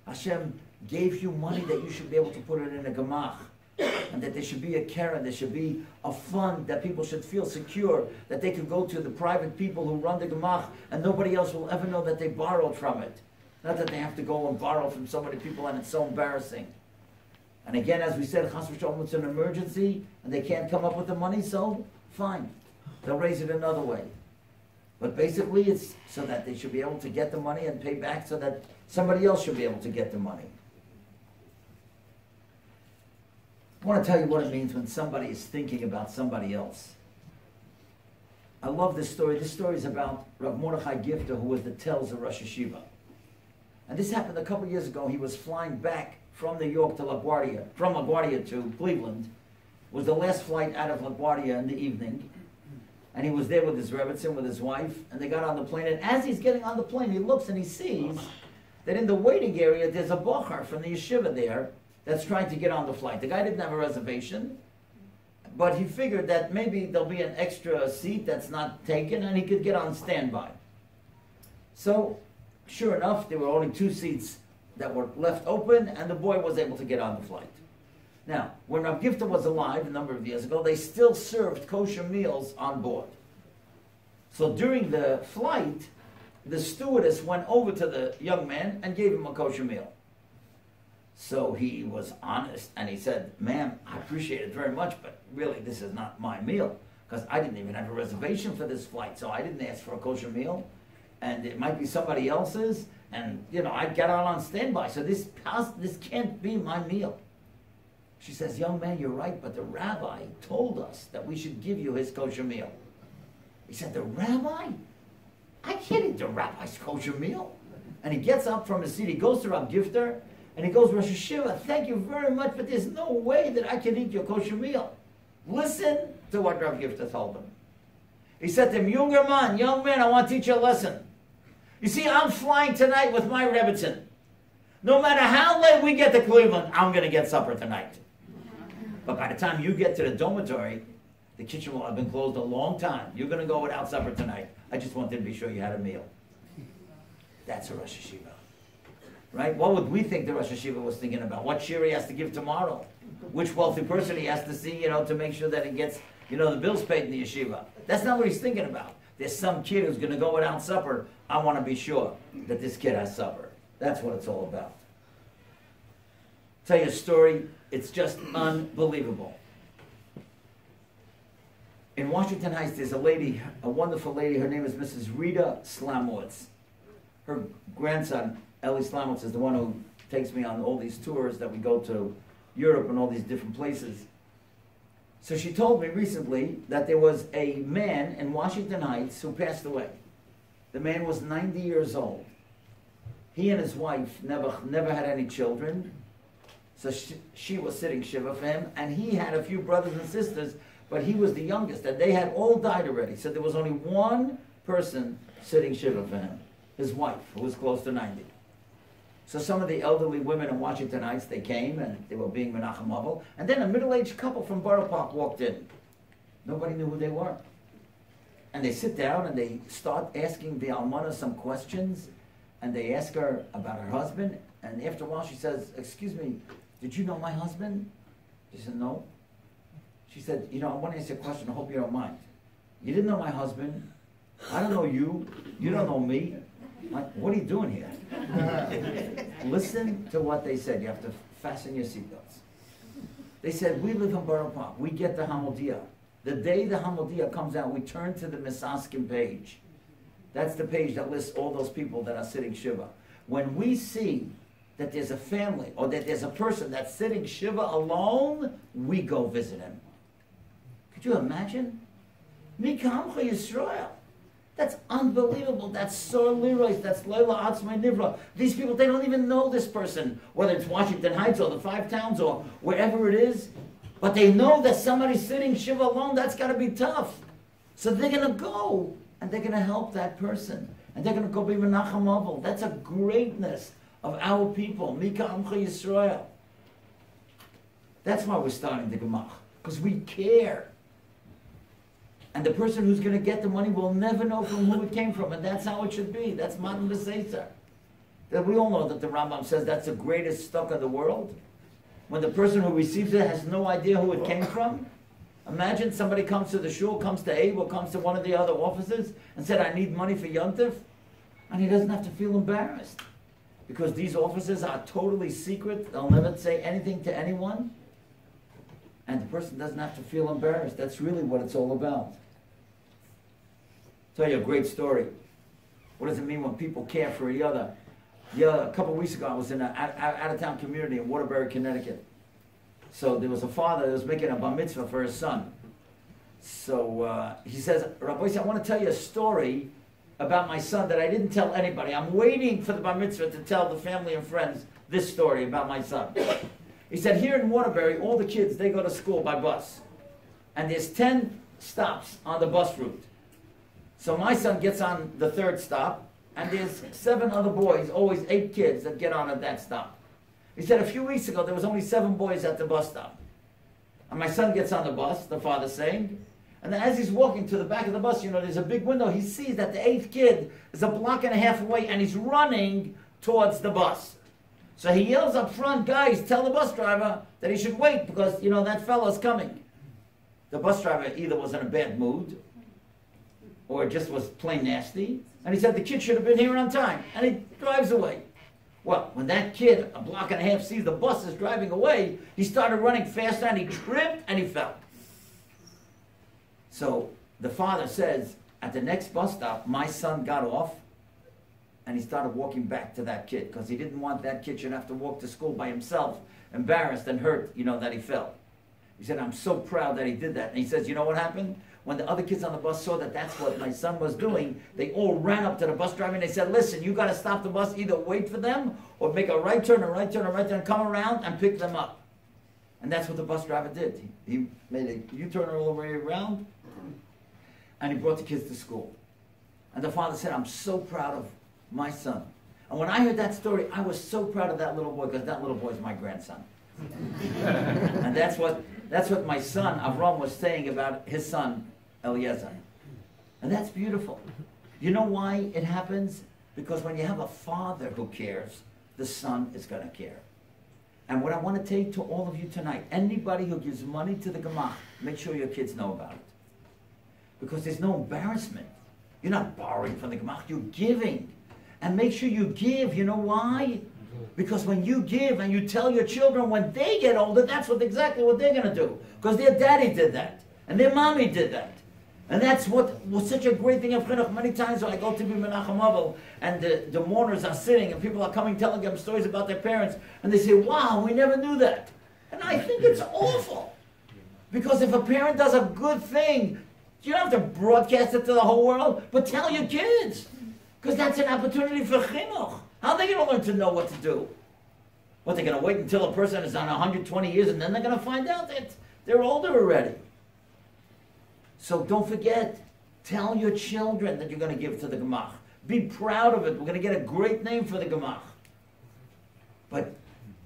Hashem gave you money that you should be able to put it in a Gemach. And that there should be a Karen, there should be a fund that people should feel secure, that they could go to the private people who run the Gemach and nobody else will ever know that they borrowed from it. Not that they have to go and borrow from so many people and it's so embarrassing. And again, as we said, Chas v'shalom, it's an emergency and they can't come up with the money, so fine. They'll raise it another way. But basically it's so that they should be able to get the money and pay back so that somebody else should be able to get the money. I want to tell you what it means when somebody is thinking about somebody else. I love this story. This story is about Rav Mordechai Gifter, who was the Telz of Rosh Hashiva. And this happened a couple years ago. He was flying back from New York to LaGuardia, from LaGuardia to Cleveland. It was the last flight out of LaGuardia in the evening. And he was there with his Rebbetzin, with his wife, and they got on the plane. And as he's getting on the plane, he looks and he sees that in the waiting area, there's a bochar from the yeshiva there that's trying to get on the flight. The guy didn't have a reservation, but he figured that maybe there'll be an extra seat that's not taken and he could get on standby. So, sure enough, there were only 2 seats that were left open and the boy was able to get on the flight. Now, when Rav Gifter was alive a number of years ago, they still served kosher meals on board. So during the flight, the stewardess went over to the young man and gave him a kosher meal. So he was honest and he said, ma'am, I appreciate it very much, but really this is not my meal because I didn't even have a reservation for this flight, so I didn't ask for a kosher meal and it might be somebody else's and, you know, I'd get on standby, so this can't be my meal. She says, young man, you're right, but the rabbi told us that we should give you his kosher meal. He said, the rabbi? I can't eat the rabbi's kosher meal. And he gets up from his seat, he goes to Rav Gifter, and he goes, Rosh Hashiva, thank you very much, but there's no way that I can eat your kosher meal. Listen to what Rav Gifter told him. He said to him, young man, I want to teach you a lesson. You see, I'm flying tonight with my Rebbetzin. No matter how late we get to Cleveland, I'm going to get supper tonight. But by the time you get to the dormitory, the kitchen will have been closed a long time. You're going to go without supper tonight. I just wanted to be sure you had a meal. That's a Rosh Hashiva. Right? What would we think the Rosh Hashiva was thinking about? What shir he has to give tomorrow? Which wealthy person he has to see, to make sure that he gets, the bills paid in the yeshiva. That's not what he's thinking about. There's some kid who's going to go without supper. I want to be sure that this kid has supper. That's what it's all about. Tell you a story. It's just unbelievable. In Washington Heights, there's a lady, a wonderful lady. Her name is Mrs. Rita Slamowitz. Her grandson, Eli Slamowitz, is the one who takes me on all these tours that we go to Europe and all these different places. So she told me recently that there was a man in Washington Heights who passed away. The man was 90 years old. He and his wife never had any children. So she was sitting shiva for him, and he had a few brothers and sisters, but he was the youngest, and they had all died already. So there was only one person sitting shiva for him, his wife, who was close to 90. So some of the elderly women in Washington Heights, they came, and they were being Menachem Avel, and then a middle-aged couple from Borough Park walked in. Nobody knew who they were. And they sit down, and they start asking the almana some questions, and they ask her about her husband, and after a while she says, excuse me, did you know my husband? She said, no. She said, I want to ask you a question, I hope you don't mind. You didn't know my husband, I don't know you, you don't know me, Like, what are you doing here? Listen to what they said. You have to fasten your seatbelts. They said, we live in Borough Park. We get the Hamodia. The day the Hamodia comes out, we turn to the Misaskim page. That's the page that lists all those people that are sitting Shiva. When we see that there's a family or that there's a person that's sitting Shiva alone, we go visit him. Could you imagine? Mikamcha Yisrael. That's unbelievable. That's Sor Leroy's. That's Leila Atzmai Nivra. These people, they don't even know this person, whether it's Washington Heights or the Five Towns or wherever it is. But they know that somebody's sitting Shiva alone. That's got to be tough. So they're going to go and they're going to help that person. And they're going to go be Menachem Avel. That's a greatness of our people. Mika Amcha Yisrael. That's why we're starting the Gemach. Because we care. And the person who's going to get the money will never know from who it came from. And that's how it should be. That's Matan B'Seitzer. That we all know that the Rambam says that's the greatest stock of the world. When the person who receives it has no idea who it came from. Imagine somebody comes to the shul, comes to Abe, or comes to one of the other offices and said, I need money for Yontif. And he doesn't have to feel embarrassed. Because these offices are totally secret. They'll never say anything to anyone. And the person doesn't have to feel embarrassed. That's really what it's all about. Tell you a great story. What does it mean when people care for each other? Yeah, a couple of weeks ago, I was in an out-of-town community in Waterbury, Connecticut. So there was a father that was making a bar mitzvah for his son. So he says, Rav Paysach, I want to tell you a story about my son that I didn't tell anybody. I'm waiting for the bar mitzvah to tell the family and friends this story about my son. He said, here in Waterbury, all the kids, they go to school by bus. And there's 10 stops on the bus route. So my son gets on the 3rd stop, and there's 7 other boys, always 8 kids that get on at that stop. He said a few weeks ago, there was only 7 boys at the bus stop. And my son gets on the bus, the father's saying, and then as he's walking to the back of the bus, you know, there's a big window. He sees that the 8th kid is a block and a half away, and he's running towards the bus. So he yells up front, guys, tell the bus driver that he should wait because, you know, that fellow's coming. The bus driver either was in a bad mood or just was plain nasty. And he said the kid should have been here on time. And he drives away. Well, when that kid, a block and a half, sees the bus is driving away, he started running faster and he tripped and he fell. So the father says, at the next bus stop, my son got off and he started walking back to that kid because he didn't want that kid should have to walk to school by himself, embarrassed and hurt, you know, that he fell. He said, I'm so proud that he did that. And he says, you know what happened? When the other kids on the bus saw that that's what my son was doing, they all ran up to the bus driver and they said, listen, you got to stop the bus, either wait for them or make a right turn, a right turn, a right turn, come around and pick them up. And that's what the bus driver did. He made a U-turn all the way around and he brought the kids to school. And the father said, I'm so proud of my son. And when I heard that story, I was so proud of that little boy because that little boy is my grandson. And that's what my son Avram was saying about his son Eliezer. And that's beautiful. You know why it happens? Because when you have a father who cares, the son is going to care. And what I want to take to all of you tonight, anybody who gives money to the Gemach, make sure your kids know about it. Because there's no embarrassment. You're not borrowing from the Gemach, you're giving. And make sure you give. You know why? Because when you give and you tell your children when they get older, that's exactly what they're going to do. Because their daddy did that. And their mommy did that. And that's what was such a great thing of chinuch. Many times when I go to be Menachem Avel and the mourners are sitting and people are coming telling them stories about their parents and they say, wow, we never knew that. And I think it's awful. Because if a parent does a good thing, you don't have to broadcast it to the whole world, but tell your kids. Because that's an opportunity for chinuch. How are they going to learn to know what to do? What, they're going to wait until a person is on 120 years and then they're going to find out that they're older already. So don't forget, tell your children that you're going to give to the Gemach. Be proud of it. We're going to get a great name for the Gemach. But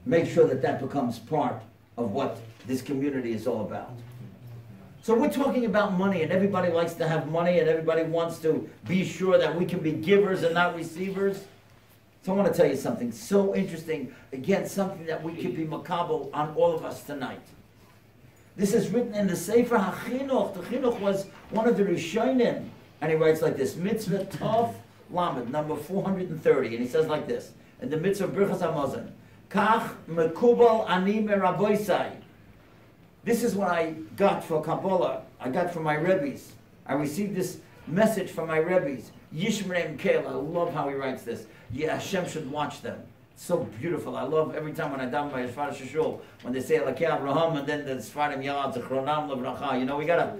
make sure that that becomes part of what this community is all about. So we're talking about money, and everybody likes to have money, and everybody wants to be sure that we can be givers and not receivers. So I want to tell you something so interesting. Again, something that we could be makabel on all of us tonight. This is written in the Sefer HaChinuch. The Chinuch was one of the Rishonim. And he writes like this, Mitzvah TOV Lamed, number 430, and he says like this, in the midst of Birchas HaMazon, Kach mekubal ani meraboisai. This is what I got for Kabbalah. I got from my Rebbes. I received this message from my Rebbes. Yishmerem Kel. I love how he writes this. Yeah, Hashem should watch them. It's so beautiful. I love every time when I daven by Yisrael Shul when they say Elokei Avraham and then the Sfarim Yad Zechronam Levracha. You know, we gotta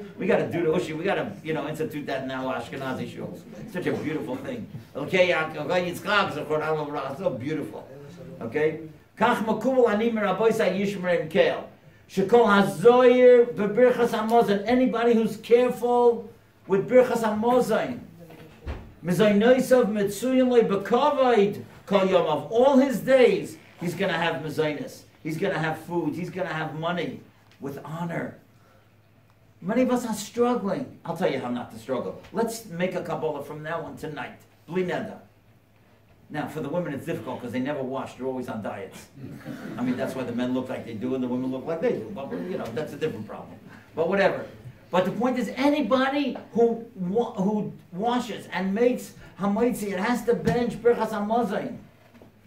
do the Ushi. We gotta institute that in our Ashkenazi shuls. It's such a beautiful thing. Elokei Yitzchak Zechronam Levracha. So beautiful. Okay. Kach makubal ani meraboisai yishmerem kel. Shekol hazoyer bebirchas hamazon. Anybody who's careful with birchas hamazon. Mezaynoisav mitzuyin loy bekavod kol yomav. All his days, he's going to have mezaynos. He's going to have food. He's going to have money with honor. Many of us are struggling. I'll tell you how not to struggle. Let's make a Kabbalah from now on tonight. Bli neder. Now, for the women, it's difficult because they never wash. They're always on diets. I mean, that's why the men look like they do and the women look like they do. But, that's a different problem. But whatever. But the point is, anybody who washes and makes hamaitzi, it has to bench birchas hamazon.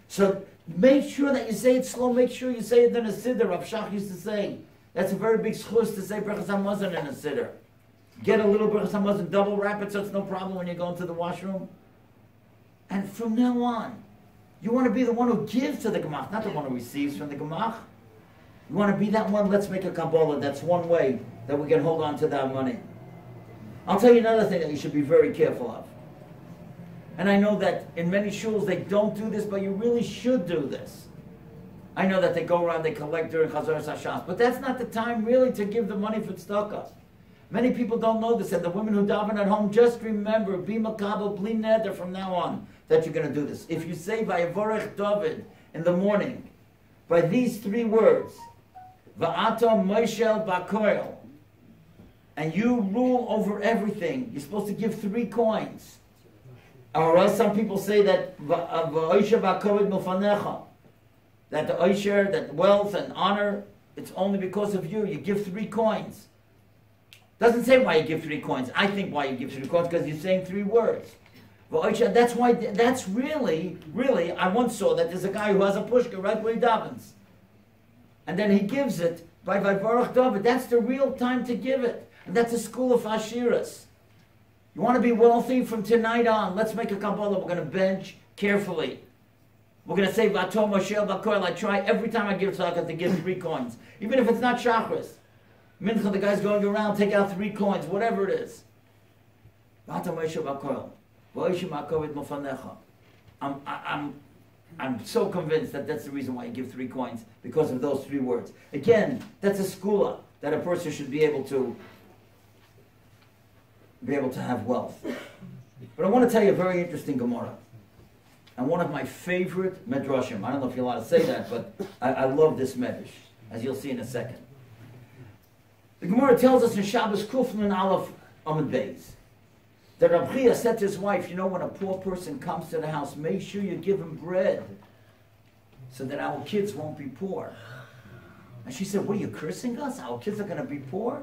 So make sure that you say it slow. Make sure you say it in a siddur. Rav Shach used to say. That's a very big schus to say birchas hamazon in a siddur. Get a little birchas hamazon, double wrap it so it's no problem when you go into the washroom. And from now on, you want to be the one who gives to the Gemach, not the one who receives from the Gemach. You want to be that one? Let's make a Kabbalah. That's one way that we can hold on to that money. I'll tell you another thing that you should be very careful of. And I know that in many shuls they don't do this, but you really should do this. I know that they go around, they collect during Chazaras HaShas, but that's not the time really to give the money for tzedakah. Many people don't know this, and the women who daven at home, just remember, be makabel, bli neder from now on, that you're going to do this. If you say Vayevorech David in the morning, by these three words, Va'ato Moshel Bakoil, and you rule over everything, you're supposed to give 3 coins. Or else some people say that Va'osher Bakovid Milfanecha, that the Osher, that wealth and honor, it's only because of you. You give 3 coins. Doesn't say why you give 3 coins. I think why you give 3 coins, because you're saying 3 words. That's why, that's really, I once saw that there's a guy who has a pushka right where he davens. And then he gives it by Vayevorech David. That's the real time to give it. And that's a school of Ashiras. You want to be wealthy from tonight on, let's make a Kabbalah. We're going to bench carefully. We're going to say, Vato Moshel Bakoil. I try every time I give tzedakah to give 3 coins. Even if it's not Shachris. Mincha, the guy's going around, take out 3 coins, whatever it is. Vato Moshel Bakoil. I'm so convinced that that's the reason why you give 3 coins, because of those 3 words. Again, that's a skula that a person should be able to have wealth. But I want to tell you a very interesting Gemara. And one of my favorite Midrashim. I don't know if you're allowed to say that, but I love this Midrash, as you'll see in a second. The Gemara tells us in Shabbos Kufn and Aleph Amud Beis that Rav Chia said to his wife, you know, when a poor person comes to the house, make sure you give him bread so that our kids won't be poor. And she said, what, are you cursing us? Our kids are going to be poor?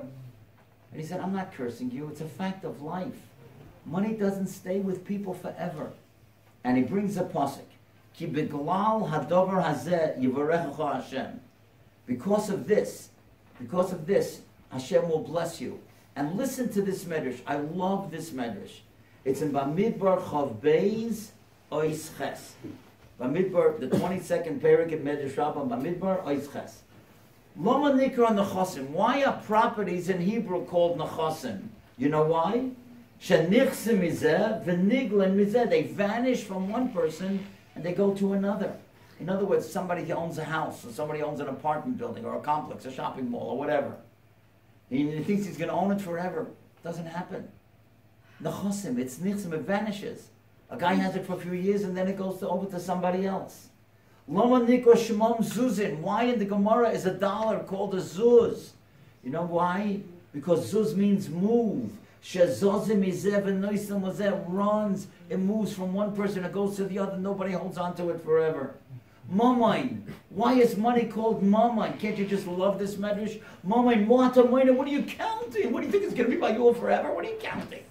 And he said, I'm not cursing you. It's a fact of life. Money doesn't stay with people forever. And he brings a pasuk. Ki beglal hadover hazeh yivarechecha Hashem. Because of this, Hashem will bless you. And listen to this medrash. I love this medrash. It's in Bamidbar Chav Beis Ois Ches. Bamidbar, the 22nd parak in Medrash Rabbah, Bamidbar Ois Ches. Loma Nikra Nechasim. Why are properties in Hebrew called Nechasim? You know why? Shenichsim mizeh v'niglen mizeh. They vanish from one person and they go to another. In other words, somebody owns a house, or somebody owns an apartment building, or a complex, a shopping mall, or whatever. He thinks he's going to own it forever. Doesn't happen. Nechasim, it's nichsim, it vanishes. A guy has it for a few years and then it goes over to somebody else. Loma nikra shemam zuzin. Why in the Gemara is $1 called a zuz? You know why? Because zuz means move. Shezozim izev and noisim lazeh runs, it moves from one person, it goes to the other, nobody holds on to it forever. Mamain. Why is money called mamain? Can't you just love this medrash? Mamain, muata moina, what are you counting? What do you think it's going to be by you forever? What are you counting?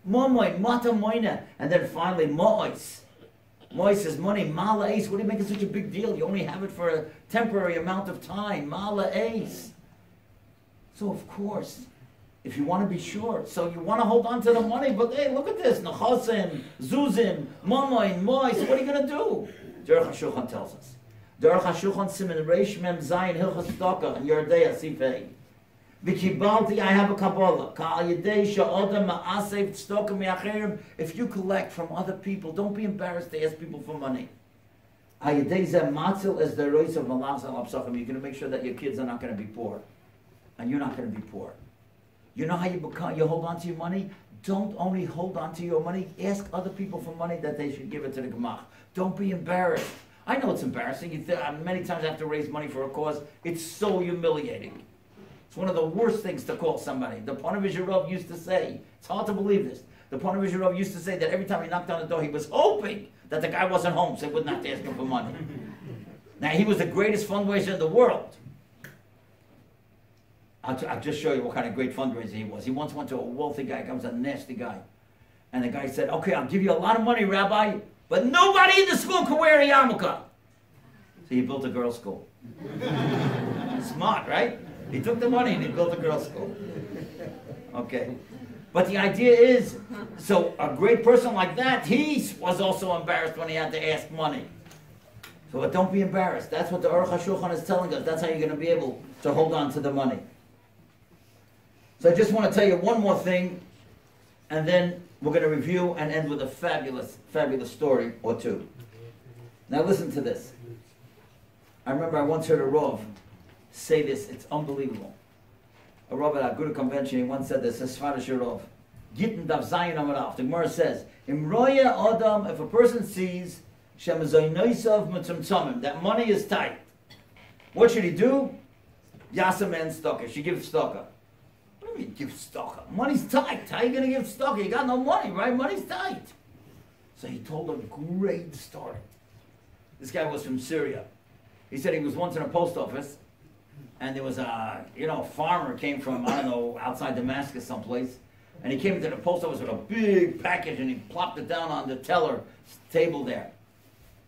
Momoy, mata moina. And then finally, mois. Mois is money. Mala ace. What are you making such a big deal? You only have it for a temporary amount of time. Mala ace. So of course, if you want to be sure, so you want to hold on to the money, but hey, look at this. Nechosim, zuzim, momoy, mois. What are you going to do? Derech HaShulchan tells us. Derech HaShulchan simen reish mem zayin hilchas tzedakah and Yerdei Asifei. V'kibalti, I have a Kabbalah. Ka'al yedei sha'odam ma'asev tzedakah mi'acherim. If you collect from other people, don't be embarrassed to ask people for money. Ha'yedei zeh matzil es the rois of malach al absachim. You're going to make sure that your kids are not going to be poor. And you're not going to be poor. You know how you hold on to your money? Don't only hold on to your money. Ask other people for money that they should give it to the Gemach. Don't be embarrassed. I know it's embarrassing. Many times I have to raise money for a cause. It's so humiliating. It's one of the worst things to call somebody. The Ponevezher Rav used to say, it's hard to believe this, the Ponevezher Rav used to say that every time he knocked on the door, he was hoping that the guy wasn't home so he wouldn't have to ask him for money. Now, he was the greatest fundraiser in the world. I'll just show you what kind of great fundraiser he was. He once went to a wealthy guy, comes a nasty guy. And the guy said, okay, I'll give you a lot of money, Rabbi, but nobody in the school can wear a yarmulke. So he built a girls' school. Smart, right? He took the money and he built a girls' school. Okay. But the idea is, so a great person like that, he was also embarrassed when he had to ask money. So don't be embarrassed. That's what the Aruch HaShulchan is telling us. That's how you're going to be able to hold on to the money. So I just want to tell you one more thing, and then we're going to review and end with a fabulous, fabulous story or two. Now listen to this. I remember I once heard a Rav say this. It's unbelievable. A Rav at a Aguda convention, he once said this, a Svarish Rav. Gittin Dav Zayin Amarav. The Gemara says, Imroya Adam, if a person sees that money is tight, what should he do? Yasa man tzedakah. She gives tzedakah. What do you mean give tzedakah? Money's tight. How are you going to give tzedakah? You got no money, right? Money's tight. So he told a great story. This guy was from Syria. He said he was once in a post office, and there was a farmer came from, I don't know, outside Damascus someplace, and he came into the post office with a big package, and he plopped it down on the teller's table there.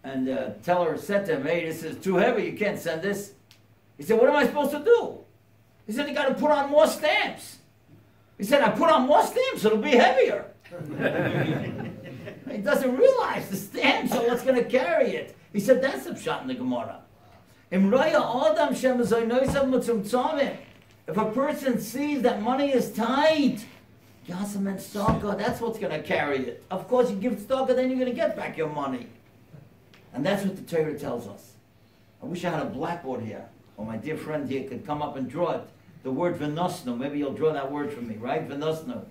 And the teller said to him, hey, this is too heavy, you can't send this. He said, what am I supposed to do? He said, you got to put on more stamps. He said, I put on more stamps, it'll be heavier. He doesn't realize the stamps are what's going to carry it. He said, that's the pshat in the Gemara. If a person sees that money is tight, that's what's going to carry it. Of course, you give tzedakah, then you're going to get back your money. And that's what the Torah tells us. I wish I had a blackboard here, or my dear friend here could come up and draw it. The word v'nosnu, maybe you'll draw that word for me, right? V'nosnu.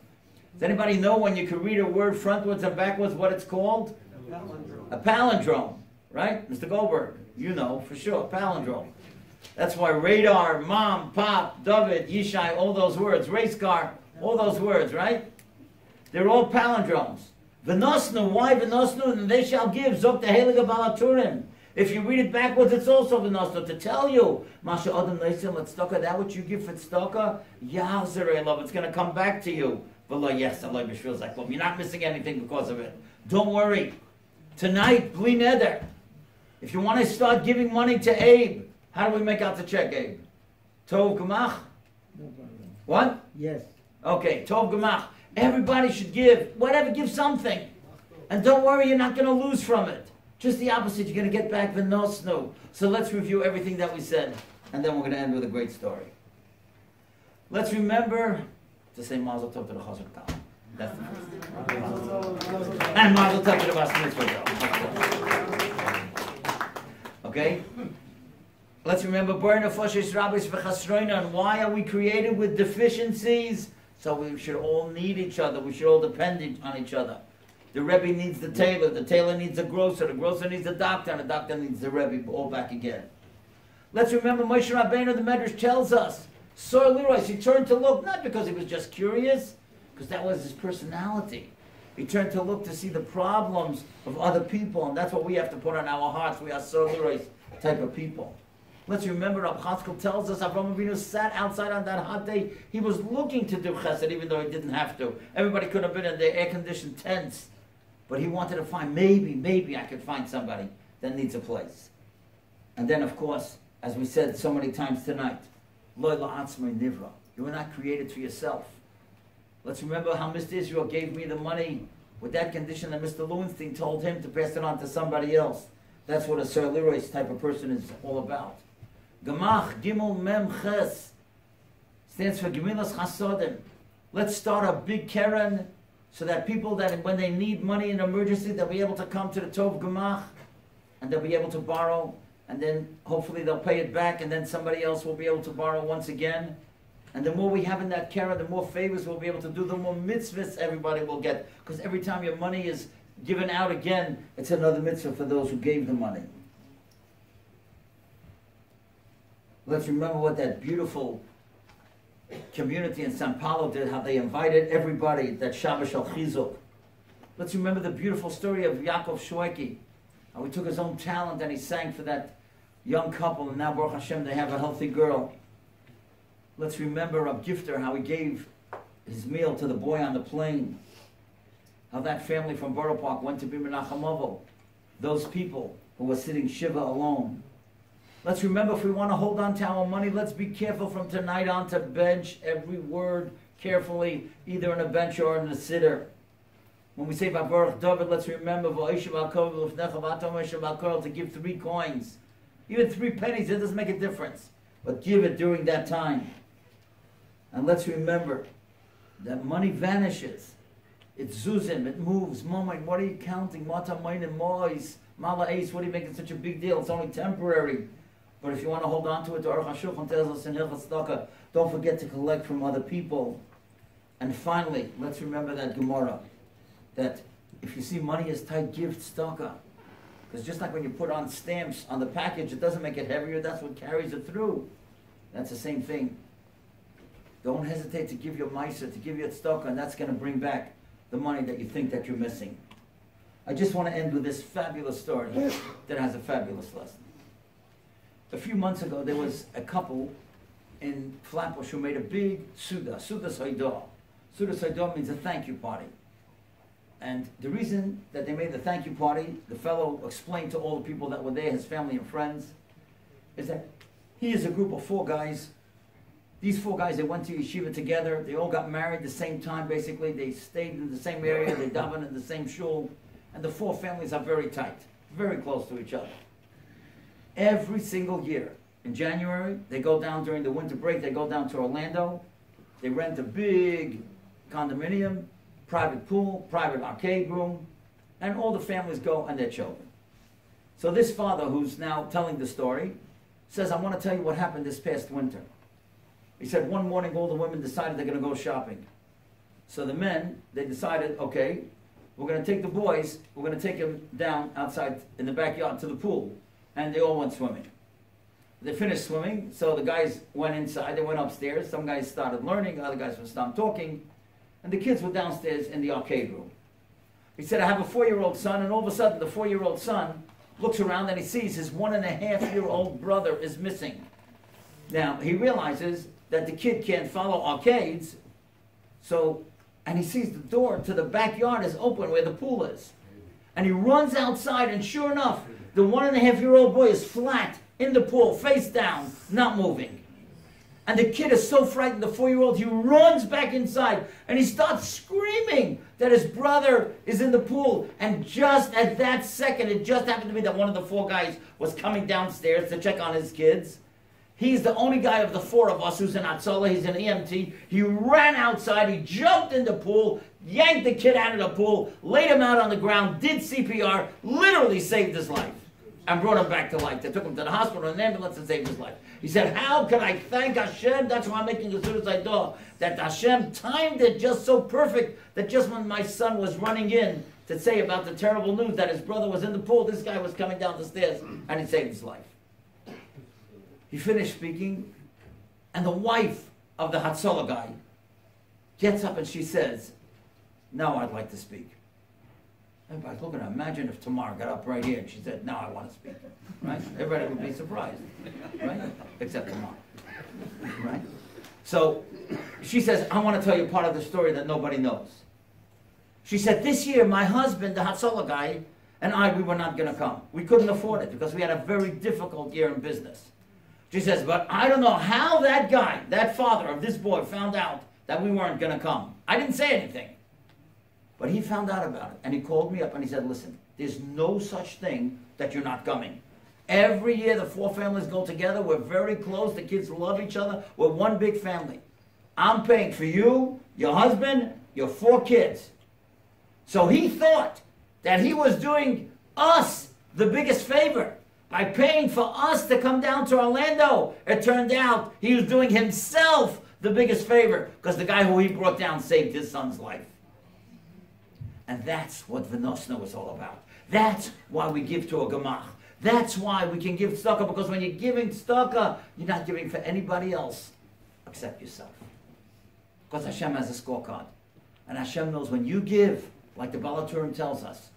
Does anybody know when you can read a word frontwards and backwards what it's called? A palindrome, right? Mr. Goldberg, you know for sure, palindrome. That's why radar, mom, pop, David, Yishai, all those words, race car, all those words, right? They're all palindromes. V'nosnu, why v'nosnu? And they shall give, zok the Heilige Balaturim. If you read it backwards, it's also v'nosnu. To tell you, Masha Adam Leisim, let's tzedakah, that what you give for tzedakah, Yahzerei love, it's going to come back to you. V'lo yes, Allah b'shvil zaklom. You're not missing anything because of it. Don't worry. Tonight, bli neder. If you want to start giving money to Abe, how do we make out the check, Abe? Tov Gemach? No problem. What? Yes. Okay, Tov Gemach. Everybody should give. Whatever, give something. And don't worry, you're not going to lose from it. Just the opposite, you're going to get back the nosnu. So let's review everything that we said, and then we're going to end with a great story. Let's remember to say Mazel Tov to the Chesed Kal. That's the first. And Mazel Tov to the Bas Mitzvah. Okay? Let's remember and why are we created with deficiencies? So we should all need each other. We should all depend on each other. The Rebbe needs the tailor needs the grocer needs the doctor, and the doctor needs the Rebbe, all back again. Let's remember Moshe Rabbeinu, the Midrash tells us, Sor Leroy, he turned to look, not because he was just curious, because that was his personality. He turned to look to see the problems of other people, and that's what we have to put on our hearts. We are Sor Leroy type of people. Let's remember, Rav Tzadqa tells us, Avraham Avinu sat outside on that hot day. He was looking to do chesed, even though he didn't have to. Everybody could have been in their air-conditioned tents. But he wanted to find, maybe I could find somebody that needs a place. And then, of course, as we said so many times tonight, Lo la'atzmai nivra. You were not created for yourself. Let's remember how Mr. Israel gave me the money with that condition that Mr. Lewenstein told him to pass it on to somebody else. That's what a Sir Leroy's type of person is all about. Gemach, Gimel, Mem, Ches stands for Gemilas Chasodim. Let's start a big Keren so that people that when they need money in emergency, they'll be able to come to the Tov Gemach and they'll be able to borrow, and then hopefully they'll pay it back, and then somebody else will be able to borrow once again. And the more we have in that Keren, the more favors we'll be able to do, the more mitzvahs everybody will get. Because every time your money is given out again, it's another mitzvah for those who gave the money. Let's remember what that beautiful community in Sao Paulo did, how they invited everybody, that Shabbos Shal Chizuk. Let's remember the beautiful story of Yaakov Shweki, how he took his own talent and he sang for that young couple, and now Baruch Hashem, they have a healthy girl. Let's remember Rav Gifter, how he gave his meal to the boy on the plane, how that family from Borough Park went to be Menachem, those people who were sitting Shiva alone. Let's remember, if we want to hold on to our money, let's be careful from tonight on to bench every word carefully, either in a bench or in a sitter. When we say Baruch David, let's remember to give 3 coins. Even 3 pennies, it doesn't make a difference. But give it during that time. And let's remember that money vanishes. It's zuzim, it moves. Moment, what are you counting? What are you making such a big deal? It's only temporary. But if you want to hold on to it, the Aruch HaShulchan tells us in Hilchos Tzedakah, don't forget to collect from other people. And finally, let's remember that Gemara, that if you see money as tight, give tzedakah. Because just like when you put on stamps on the package, it doesn't make it heavier, that's what carries it through. That's the same thing. Don't hesitate to give your meiser, to give your tzedakah, and that's going to bring back the money that you think that you're missing. I just want to end with this fabulous story that has a fabulous lesson. A few months ago, there was a couple in Flatbush who made a big Suda Saidah. Suda Saidah means a thank you party. And the reason that they made the thank you party, the fellow explained to all the people that were there, his family and friends, is that he is a group of 4 guys. These 4 guys, they went to yeshiva together. They all got married at the same time, basically. They stayed in the same area. They davened in the same shul. And the 4 families are very tight, very close to each other. Every single year, in January, they go down during the winter break, they go down to Orlando. They rent a big condominium, private pool, private arcade room, and all the families go and their children. So this father, who's now telling the story, says, I want to tell you what happened this past winter. He said, one morning all the women decided they're going to go shopping. So the men, they decided, okay, we're going to take the boys, we're going to take them down outside in the backyard to the pool. And they all went swimming. They finished swimming, so the guys went inside, they went upstairs, some guys started learning, other guys would stop talking, and the kids were downstairs in the arcade room. He said, I have a 4-year-old son, and all of a sudden the 4-year-old son looks around and he sees his 1.5-year-old brother is missing. Now, he realizes that the kid can't follow arcades, and he sees the door to the backyard is open where the pool is. And he runs outside, and sure enough, the 1.5-year-old boy is flat in the pool, face down, not moving. And the kid is so frightened, the 4-year-old, he runs back inside and he starts screaming that his brother is in the pool. And just at that second, it just happened to be that one of the 4 guys was coming downstairs to check on his kids. He's the only guy of the 4 of us who's an Atzola, he's an EMT. He ran outside, he jumped in the pool, yanked the kid out of the pool, laid him out on the ground, did CPR, literally saved his life. And brought him back to life. They took him to the hospital in an ambulance and saved his life. He said, how can I thank Hashem? That's why I'm making as soon as I do. That Hashem timed it just so perfect that just when my son was running in to say about the terrible news that his brother was in the pool, this guy was coming down the stairs and he saved his life. He finished speaking, and the wife of the Hatzola guy gets up and she says, now I'd like to speak. Everybody's looking at her. Imagine if Tamar got up right here and she said, "No, I want to speak." Right? Everybody would be surprised, right? Except Tamar, right? So she says, "I want to tell you part of the story that nobody knows." She said, "This year, my husband, the Hatzalah guy, and we were not going to come. We couldn't afford it because we had a very difficult year in business." She says, "But I don't know how that guy, that father of this boy, found out that we weren't going to come. I didn't say anything. But he found out about it, and he called me up and he said, 'Listen, there's no such thing that you're not coming. Every year the 4 families go together. We're very close. The kids love each other. We're one big family. I'm paying for you, your husband, your 4 kids.'" So he thought that he was doing us the biggest favor by paying for us to come down to Orlando. It turned out he was doing himself the biggest favor because the guy who he brought down saved his son's life. And that's what Vinosna was all about. That's why we give to a Gemach. That's why we can give tzedakah, because when you're giving tzedakah, you're not giving for anybody else except yourself. Because Hashem has a scorecard. And Hashem knows when you give, like the Balaturim tells us,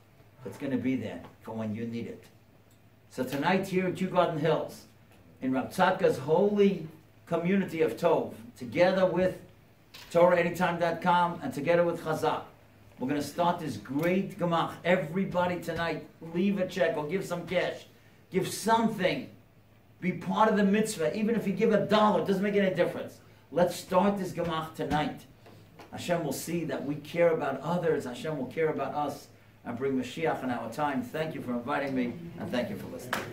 it's going to be there for when you need it. So tonight here at Kew Garden Hills, in Rav Tzadka's holy community of Tov, together with TorahAnytime.com and together with Chazak, we're going to start this great Gemach. Everybody tonight, leave a check or give some cash. Give something. Be part of the mitzvah. Even if you give $1, it doesn't make any difference. Let's start this Gemach tonight. Hashem will see that we care about others. Hashem will care about us and bring Mashiach in our time. Thank you for inviting me, and thank you for listening.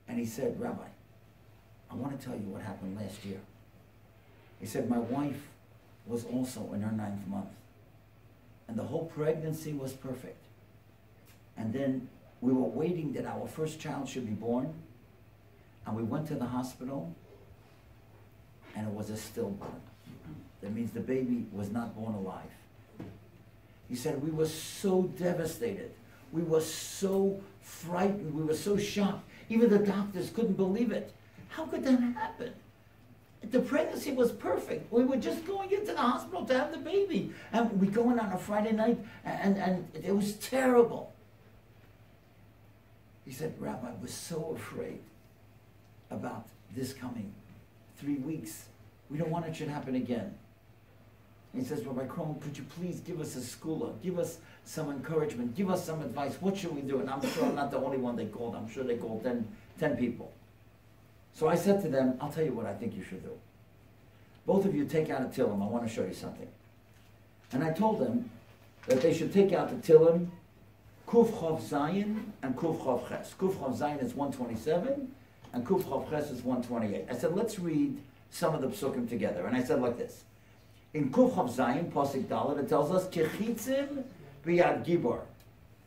And he said, "Rabbi, I want to tell you what happened last year." He said, "My wife was also in her 9th month. And the whole pregnancy was perfect. And then we were waiting that our first child should be born. And we went to the hospital, and it was a stillborn. That means the baby was not born alive." He said, "We were so devastated. We were so frightened. We were so shocked. Even the doctors couldn't believe it. How could that happen? The pregnancy was perfect. We were just going into the hospital to have the baby. And we go in on a Friday night, and it was terrible." He said, "Rabbi, I was so afraid about this coming 3 weeks. We don't want it should happen again." He says, "Rabbi Krohn, could you please give us a skula? Give us some encouragement. Give us some advice. What should we do?" And I'm sure I'm not the only one they called. I'm sure they called 10 people. So I said to them, "I'll tell you what I think you should do. Both of you take out a Tillim. I want to show you something." And I told them that they should take out the Tillim, Kuf Chav Zayin and Kuf Chav Ches. Kuf Chav Zayin is 127, and Kuf Chav Ches is 128. I said, let's read some of the psukim together. And I said like this. In Kuf Chav Zayin, Pasuk Dalet, it tells us, Kechitzim b'yad gibor,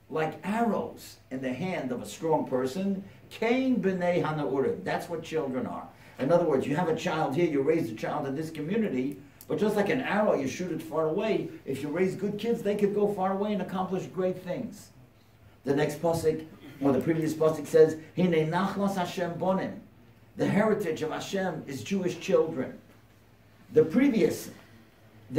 like arrows in the hand of a strong person, Kain b'nei hanaurim. That's what children are. In other words, you have a child here, you raise a child in this community, but just like an arrow, you shoot it far away. If you raise good kids, they could go far away and accomplish great things. The next pasuk, or the previous pasuk says, Hinei nachlas Hashem bonim. The heritage of Hashem is Jewish children. The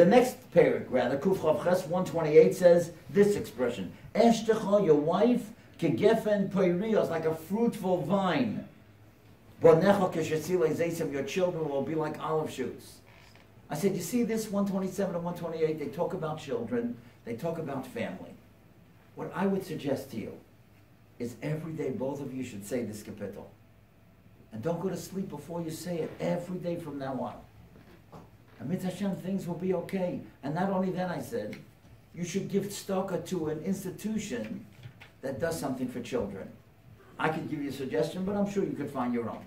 next parak, rather, Kuf Chav Ches 128 says this expression: Eshtecha, your wife, kegefen poirios, like a fruitful vine. Bonecha keshetzilei zeisim, your children will be like olive shoots. I said, you see this 127 and 128, they talk about children, they talk about family. What I would suggest to you is every day both of you should say this kapitel. And don't go to sleep before you say it, every day from now on. And Mitzvah Hashem, things will be okay. And not only that, I said, you should give tzedakah to an institution that does something for children. I could give you a suggestion, but I'm sure you could find your own.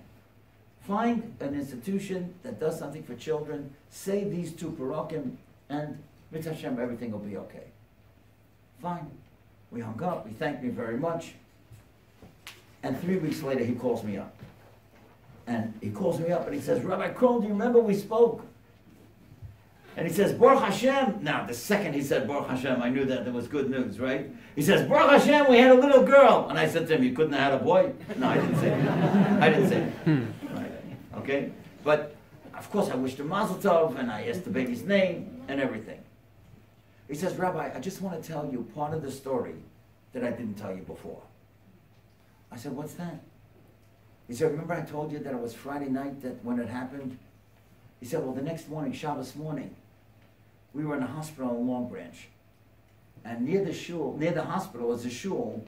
Find an institution that does something for children, say these 2 parakim, and Mitzvah Hashem, everything will be okay. Fine. We hung up, he thanked me very much. And 3 weeks later, he calls me up. And he calls me up and he says, Rabbi Krohn, do you remember we spoke? And he says, Baruch Hashem. Now, the second he said Baruch Hashem, I knew that there was good news, right? He says, Baruch Hashem, we had a little girl. And I said to him, you couldn't have had a boy? No, I didn't say that. I didn't say that. Right. Okay? But, of course, I wished him Mazel Tov, and I asked the baby's name and everything. He says, Rabbi, I just want to tell you part of the story that I didn't tell you before. I said, what's that? He said, remember I told you that it was Friday night that when it happened? He said, well, the next morning, Shabbos morning, we were in a hospital in Long Branch. And near the shul, near the hospital is a shul.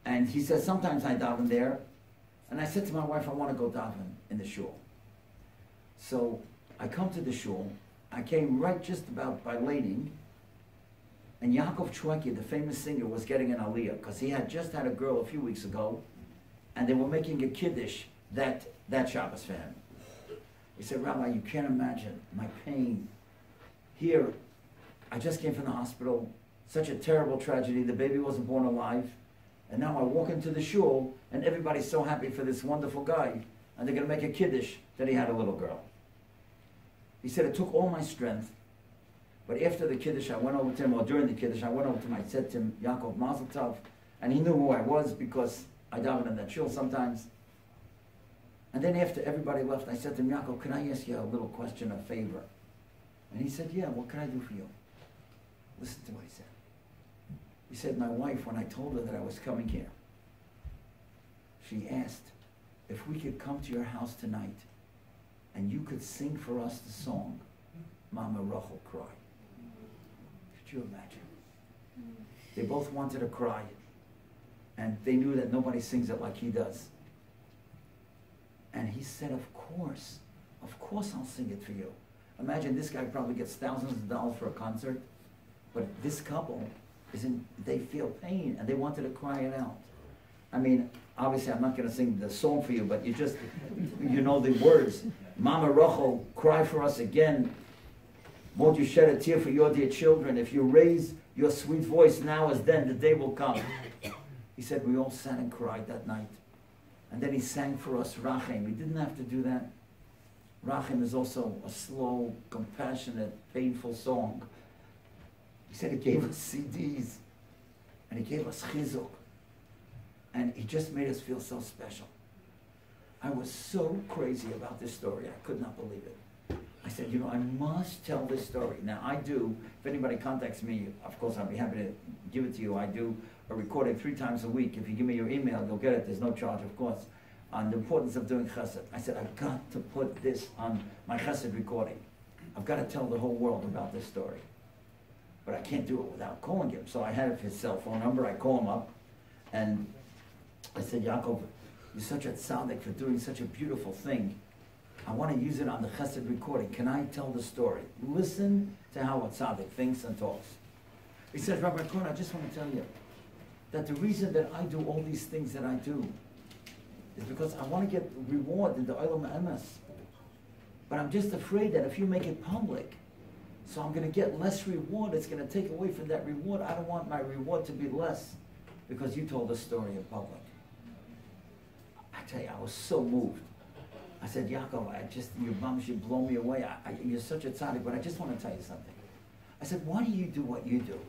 And he said, sometimes I daven there. And I said to my wife, I want to go daven in the shul. So I come to the shul. I came right just about by Laning. And Yaakov Chouaki, the famous singer, was getting an aliyah because he had just had a girl a few weeks ago. And they were making a kiddush that Shabbos for him. He said, Rabbi, you can't imagine my pain. Here, I just came from the hospital. Such a terrible tragedy. The baby wasn't born alive. And now I walk into the shul, and everybody's so happy for this wonderful guy. And they're going to make a kiddush that he had a little girl. He said, it took all my strength. But after the kiddush, I went over to him, or during the kiddush, I went over to him. I said to him, Yaakov, Mazel Tov. And he knew who I was because I daven in that shul sometimes. And then after everybody left, I said to him, Yaakov, can I ask you a little question, a favor? And he said, yeah, what can I do for you? Listen to what he said. He said, my wife, when I told her that I was coming here, she asked if we could come to your house tonight and you could sing for us the song, Mama Rachel Cry. Could you imagine? They both wanted to cry, and they knew that nobody sings it like he does. And he said, of course I'll sing it for you. Imagine this guy probably gets thousands of dollars for a concert, but this couple, they feel pain, and they wanted to cry it out. I mean, obviously I'm not going to sing the song for you, but you know the words. Mama Rachel, cry for us again. Won't you shed a tear for your dear children? If you raise your sweet voice now as then, the day will come. He said, we all sat and cried that night. And then he sang for us Rachem. He didn't have to do that. Rachem is also a slow, compassionate, painful song. He said he gave us CDs, and he gave us chizuk, and he just made us feel so special. I was so crazy about this story, I could not believe it. I said, you know, I must tell this story. Now I do, if anybody contacts me, of course I'll be happy to give it to you. I do a recording 3 times a week. If you give me your email, you'll get it. There's no charge, of course, on the importance of doing chesed. I said, I've got to put this on my chesed recording. I've got to tell the whole world about this story. But I can't do it without calling him. So I have his cell phone number. I call him up, and I said, Yaakov, you're such a tzaddik for doing such a beautiful thing. I want to use it on the chesed recording. Can I tell the story? Listen to how a tzaddik thinks and talks. He says, Rabbi Krohn, I just want to tell you that the reason that I do all these things that I do is because I want to get reward in the Olam Emes. But I'm just afraid that if you make it public, so I'm going to get less reward. It's going to take away from that reward. I don't want my reward to be less because you told the story in public. I tell you, I was so moved. I said, Yaakov, your mom should blow me away. You're such a tzaddik, but I just want to tell you something. I said, why do you do what you do?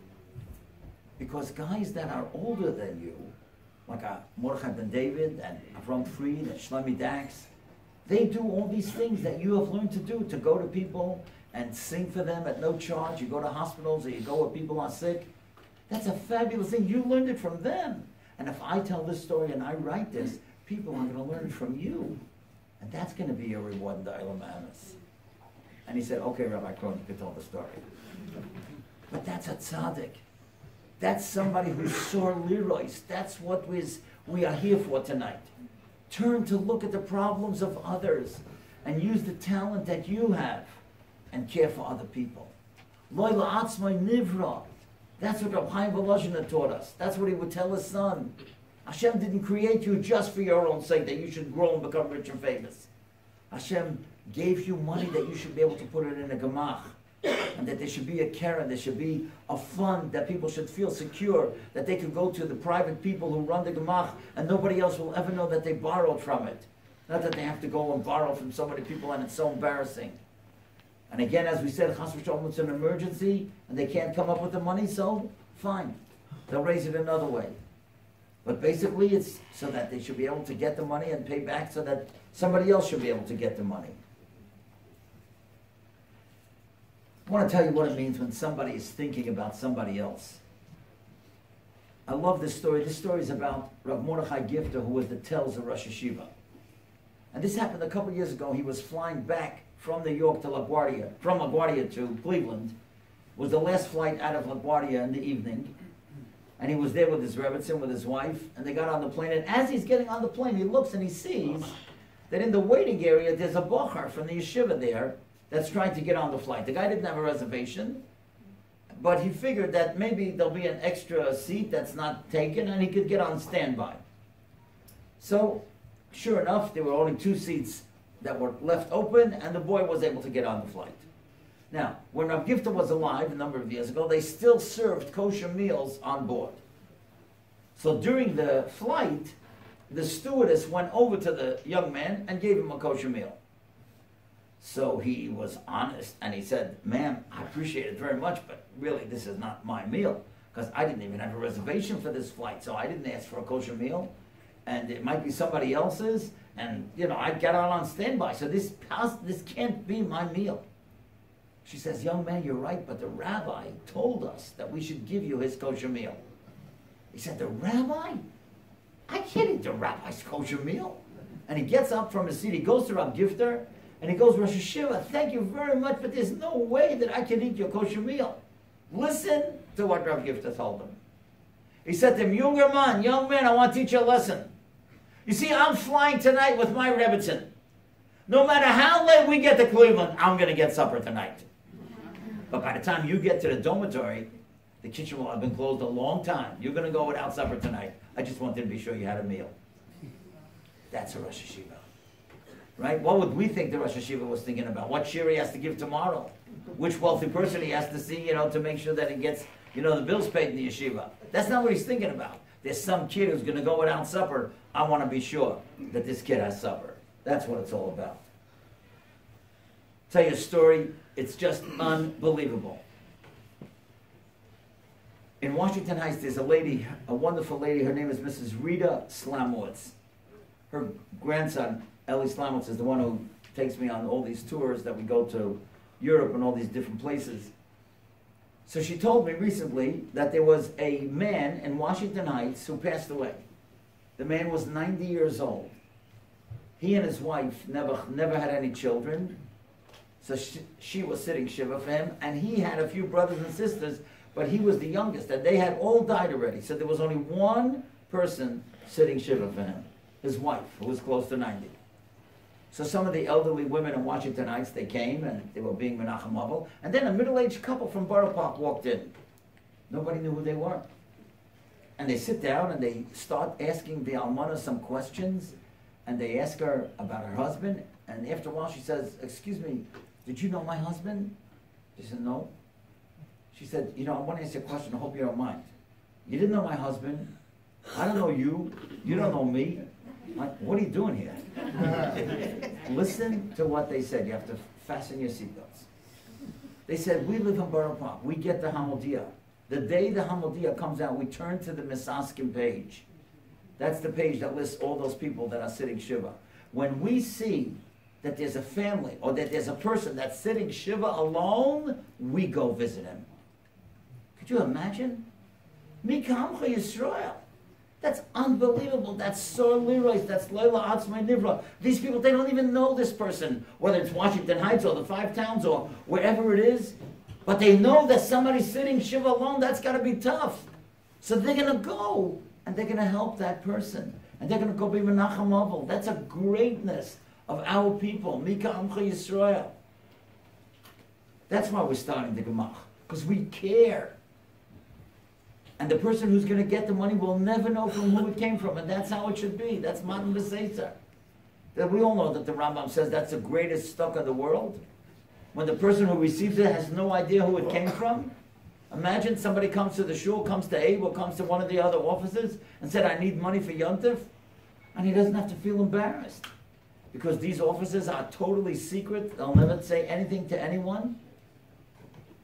Because guys that are older than you, like Mordechai ben David and Avram Fried and Shlomi Dax, they do all these things that you have learned to do, to go to people and sing for them at no charge. You go to hospitals or you go where people are sick. That's a fabulous thing. You learned it from them. And if I tell this story and I write this, people are going to learn it from you. And that's going to be your reward in the Olam Emes. And he said, okay, Rabbi Krohn, you can tell the story. But that's a tzaddik. That's somebody who saw lirois. That's what we are here for tonight. Turn to look at the problems of others and use the talent that you have and care for other people. Lo la'atzmai nivra. That's what Rav Chaim Volozhiner taught us. That's what he would tell his son. Hashem didn't create you just for your own sake, that you should grow and become rich and famous. Hashem gave you money that you should be able to put it in a Gemach. And that there should be a Karen, there should be a fund that people should feel secure, that they could go to the private people who run the Gemach and nobody else will ever know that they borrowed from it. Not that they have to go and borrow from so many people and it's so embarrassing. And again, as we said, chas v'shalom, it's an emergency, and they can't come up with the money, so fine. They'll raise it another way. But basically, it's so that they should be able to get the money and pay back so that somebody else should be able to get the money. I want to tell you what it means when somebody is thinking about somebody else. I love this story. This story is about Rav Mordechai Gifter, who was the Telz of Rosh Hashiva. And this happened a couple years ago. He was flying back from New York to LaGuardia, from LaGuardia to Cleveland. It was the last flight out of LaGuardia in the evening. And he was there with his Rebbetzin, with his wife, and they got on the plane. And as he's getting on the plane, he looks and he sees that in the waiting area, there's a bochar from the yeshiva there that's trying to get on the flight. The guy didn't have a reservation, but he figured that maybe there'll be an extra seat that's not taken, and he could get on standby. So, sure enough, there were only 2 seats that were left open, and the boy was able to get on the flight. Now, when Rav Gifter was alive a number of years ago, they still served kosher meals on board. So during the flight, the stewardess went over to the young man and gave him a kosher meal. So he was honest, and he said, "Ma'am, I appreciate it very much, but really this is not my meal, because I didn't even have a reservation for this flight, so I didn't ask for a kosher meal, and it might be somebody else's, and I got on standby, so this can't be my meal." She says, "Young man, you're right, but the rabbi told us that we should give you his kosher meal." He said, "The rabbi? I can't eat the rabbi's kosher meal." And he gets up from his seat, he goes to Rav Gifter, and he goes, "Rosh Hashiva, thank you very much, but there's no way that I can eat your kosher meal." Listen to what Rav Gifter told him. He said to him, young man, I want to teach you a lesson. You see, I'm flying tonight with my Rebbetzin. No matter how late we get to Cleveland, I'm going to get supper tonight. But by the time you get to the dormitory, the kitchen will have been closed a long time. You're going to go without supper tonight. I just wanted to be sure you had a meal. That's a Rosh Hashiva. Right? What would we think the Rosh Hashiva was thinking about? What shir he has to give tomorrow? Which wealthy person he has to see, to make sure that he gets, the bills paid in the yeshiva. That's not what he's thinking about. There's some kid who's going to go without supper. I want to be sure that this kid has supper. That's what it's all about. Tell you a story. It's just unbelievable. In Washington Heights, there's a lady, a wonderful lady. Her name is Mrs. Rita Slamowitz. Her grandson, Ellie Slamowitz, is the one who takes me on all these tours that we go to Europe and all these different places. So she told me recently that there was a man in Washington Heights who passed away. The man was 90 years old. He and his wife never had any children. So she was sitting shiva for him, and he had a few brothers and sisters, but he was the youngest, and they had all died already. So there was only one person sitting shiva for him, his wife, who was close to 90. So some of the elderly women in Washington Heights, they came, and they were being Menachem Avel, and then a middle-aged couple from Borough Park walked in. Nobody knew who they were. And they sit down, and they start asking the almana some questions, and they ask her about her husband, and after a while she says, "Excuse me, did you know my husband?" She said, "No." She said, "I want to ask you a question. I hope you don't mind. You didn't know my husband. I don't know you. You don't know me. What are you doing here?" Listen to what they said. You have to fasten your seatbelts. They said, "We live in Borough Park. We get the Hamodia. The day the Hamodia comes out, we turn to the Misaskim page. That's the page that lists all those people that are sitting Shiva. When we see that there's a family or that there's a person that's sitting Shiva alone, we go visit him." Could you imagine? Mika Amcha Yisrael. That's unbelievable. That's Sor Lirois. That's Leila Atzmai Nivra. These people, they don't even know this person, whether it's Washington Heights or the Five Towns or wherever it is. But they know that somebody's sitting Shiva alone. That's got to be tough. So they're going to go, and they're going to help that person. And they're going to go be Menachem Avel. That's a greatness of our people. Mika Amcha Yisrael. That's why we're starting the Gemach. Because we care. And the person who's going to get the money will never know from who it came from. And that's how it should be. That's Matan B'Seitzer. That we all know that the Rambam says that's the greatest stock in the world. When the person who receives it has no idea who it came from. Imagine somebody comes to the shul, comes to Abe, or comes to one of the other offices and said, "I need money for Yontif." And he doesn't have to feel embarrassed. because these offices are totally secret. They'll never say anything to anyone.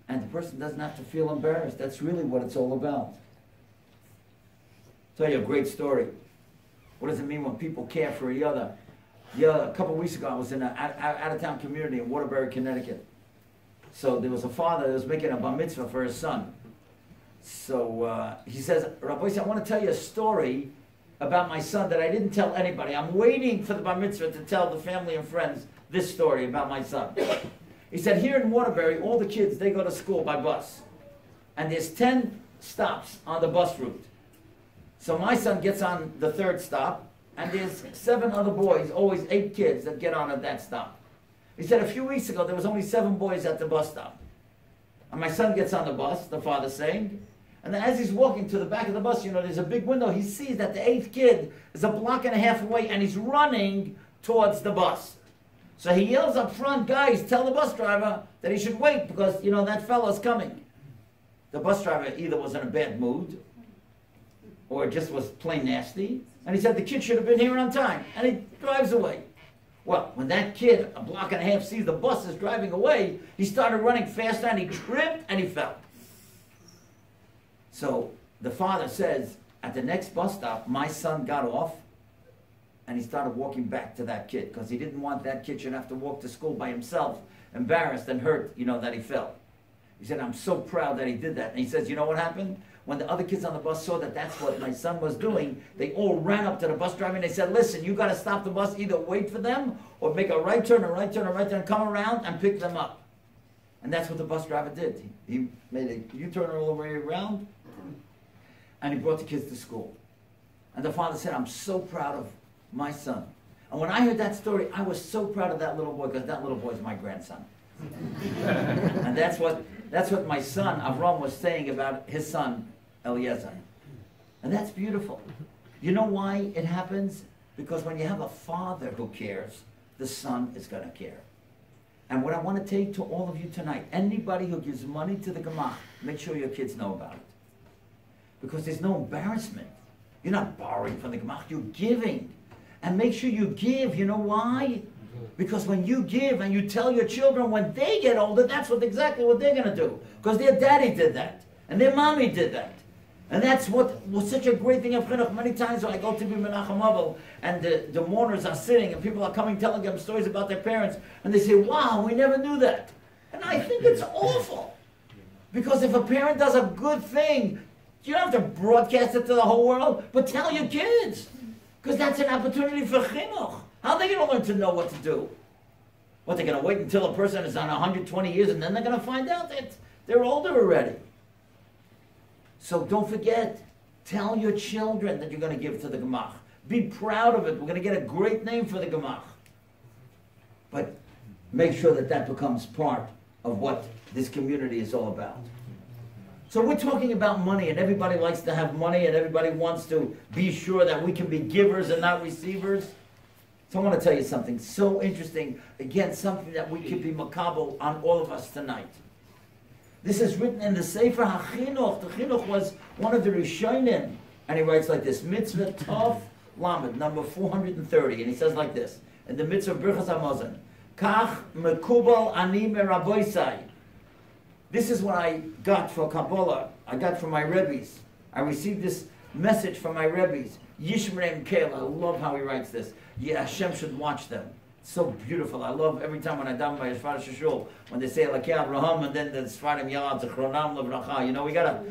And the person doesn't have to feel embarrassed. That's really what it's all about. I'll tell you a great story. What does it mean when people care for each other? Yeah, a couple of weeks ago, I was in an out-of-town community in Waterbury, Connecticut. So there was a father that was making a bar mitzvah for his son. So he says, Rav Paysach, I want to tell you a story about my son that I didn't tell anybody. I'm waiting for the bar mitzvah to tell the family and friends this story about my son. He said, here in Waterbury, all the kids, they go to school by bus. And there's 10 stops on the bus route. So my son gets on the 3rd stop, and there's 7 other boys, always 8 kids that get on at that stop. He said a few weeks ago, there was only 7 boys at the bus stop. And my son gets on the bus, the father's saying, and then as he's walking to the back of the bus, you know, there's a big window. He sees that the 8th kid is a block and a half away, and he's running towards the bus. So he yells up front, guys, tell the bus driver that he should wait because, you know, that fellow's coming. The bus driver either was in a bad mood or just was plain nasty. And he said the kid should have been here on time. And he drives away. Well, when that kid, a block and a half, sees the bus is driving away, he started running faster and he tripped and he fell. So the father says, at the next bus stop, my son got off and he started walking back to that kid because he didn't want that kid should have to walk to school by himself, embarrassed and hurt, you know, that he fell. He said, I'm so proud that he did that. And he says, you know what happened? When the other kids on the bus saw that that's what my son was doing, they all ran up to the bus driver and they said, listen, you got to stop the bus, either wait for them or make a right turn, a right turn, a right turn, come around and pick them up. And that's what the bus driver did. He made a U-turn all the way around and he brought the kids to school. And the father said, I'm so proud of my son. And when I heard that story, I was so proud of that little boy because that little boy is my grandson. And that's what my son Avram was saying about his son Eliezer. And that's beautiful. You know why it happens? Because when you have a father who cares, the son is going to care. And what I want to take to all of you tonight, anybody who gives money to the Gemach, make sure your kids know about it. Because there's no embarrassment. You're not borrowing from the Gemach, you're giving. And make sure you give. You know why? Because when you give and you tell your children when they get older, that's exactly what they're going to do. Because their daddy did that. And their mommy did that. And that's what was such a great thing of chinuch. Many times when I go to be Menachem Avel and the mourners are sitting and people are coming telling them stories about their parents and they say, wow, we never knew that. And I think it's awful. Because if a parent does a good thing, you don't have to broadcast it to the whole world, but tell your kids. Because that's an opportunity for chinuch. How are they going to learn to know what to do? What, they're going to wait until a person is on 120 years and then they're going to find out that they're older already. So don't forget, tell your children that you're going to give to the Gemach. Be proud of it. We're going to get a great name for the Gemach. But make sure that that becomes part of what this community is all about. So we're talking about money, and everybody likes to have money, and everybody wants to be sure that we can be givers and not receivers. So I want to tell you something so interesting. Again, something that we could be makabel on all of us tonight. This is written in the Sefer HaChinuch. The Chinuch was one of the Rishonim. And he writes like this, Mitzvah TOV Lamed, number 430. And he says like this, in the Mitzvah Birchas HaMazon, Kach mekubal ani meraboisai. This is what I got for Kabbalah. I got from my Rebbes. I received this message from my Rebbes. Yishmerem Kel. I love how he writes this. Yeah, Hashem should watch them. It's so beautiful. I love every time when I daven by Yishvar Shishul, when they say Elakei Abraham and then the Sfarim yell out Zechronam Levracha. You know, we gotta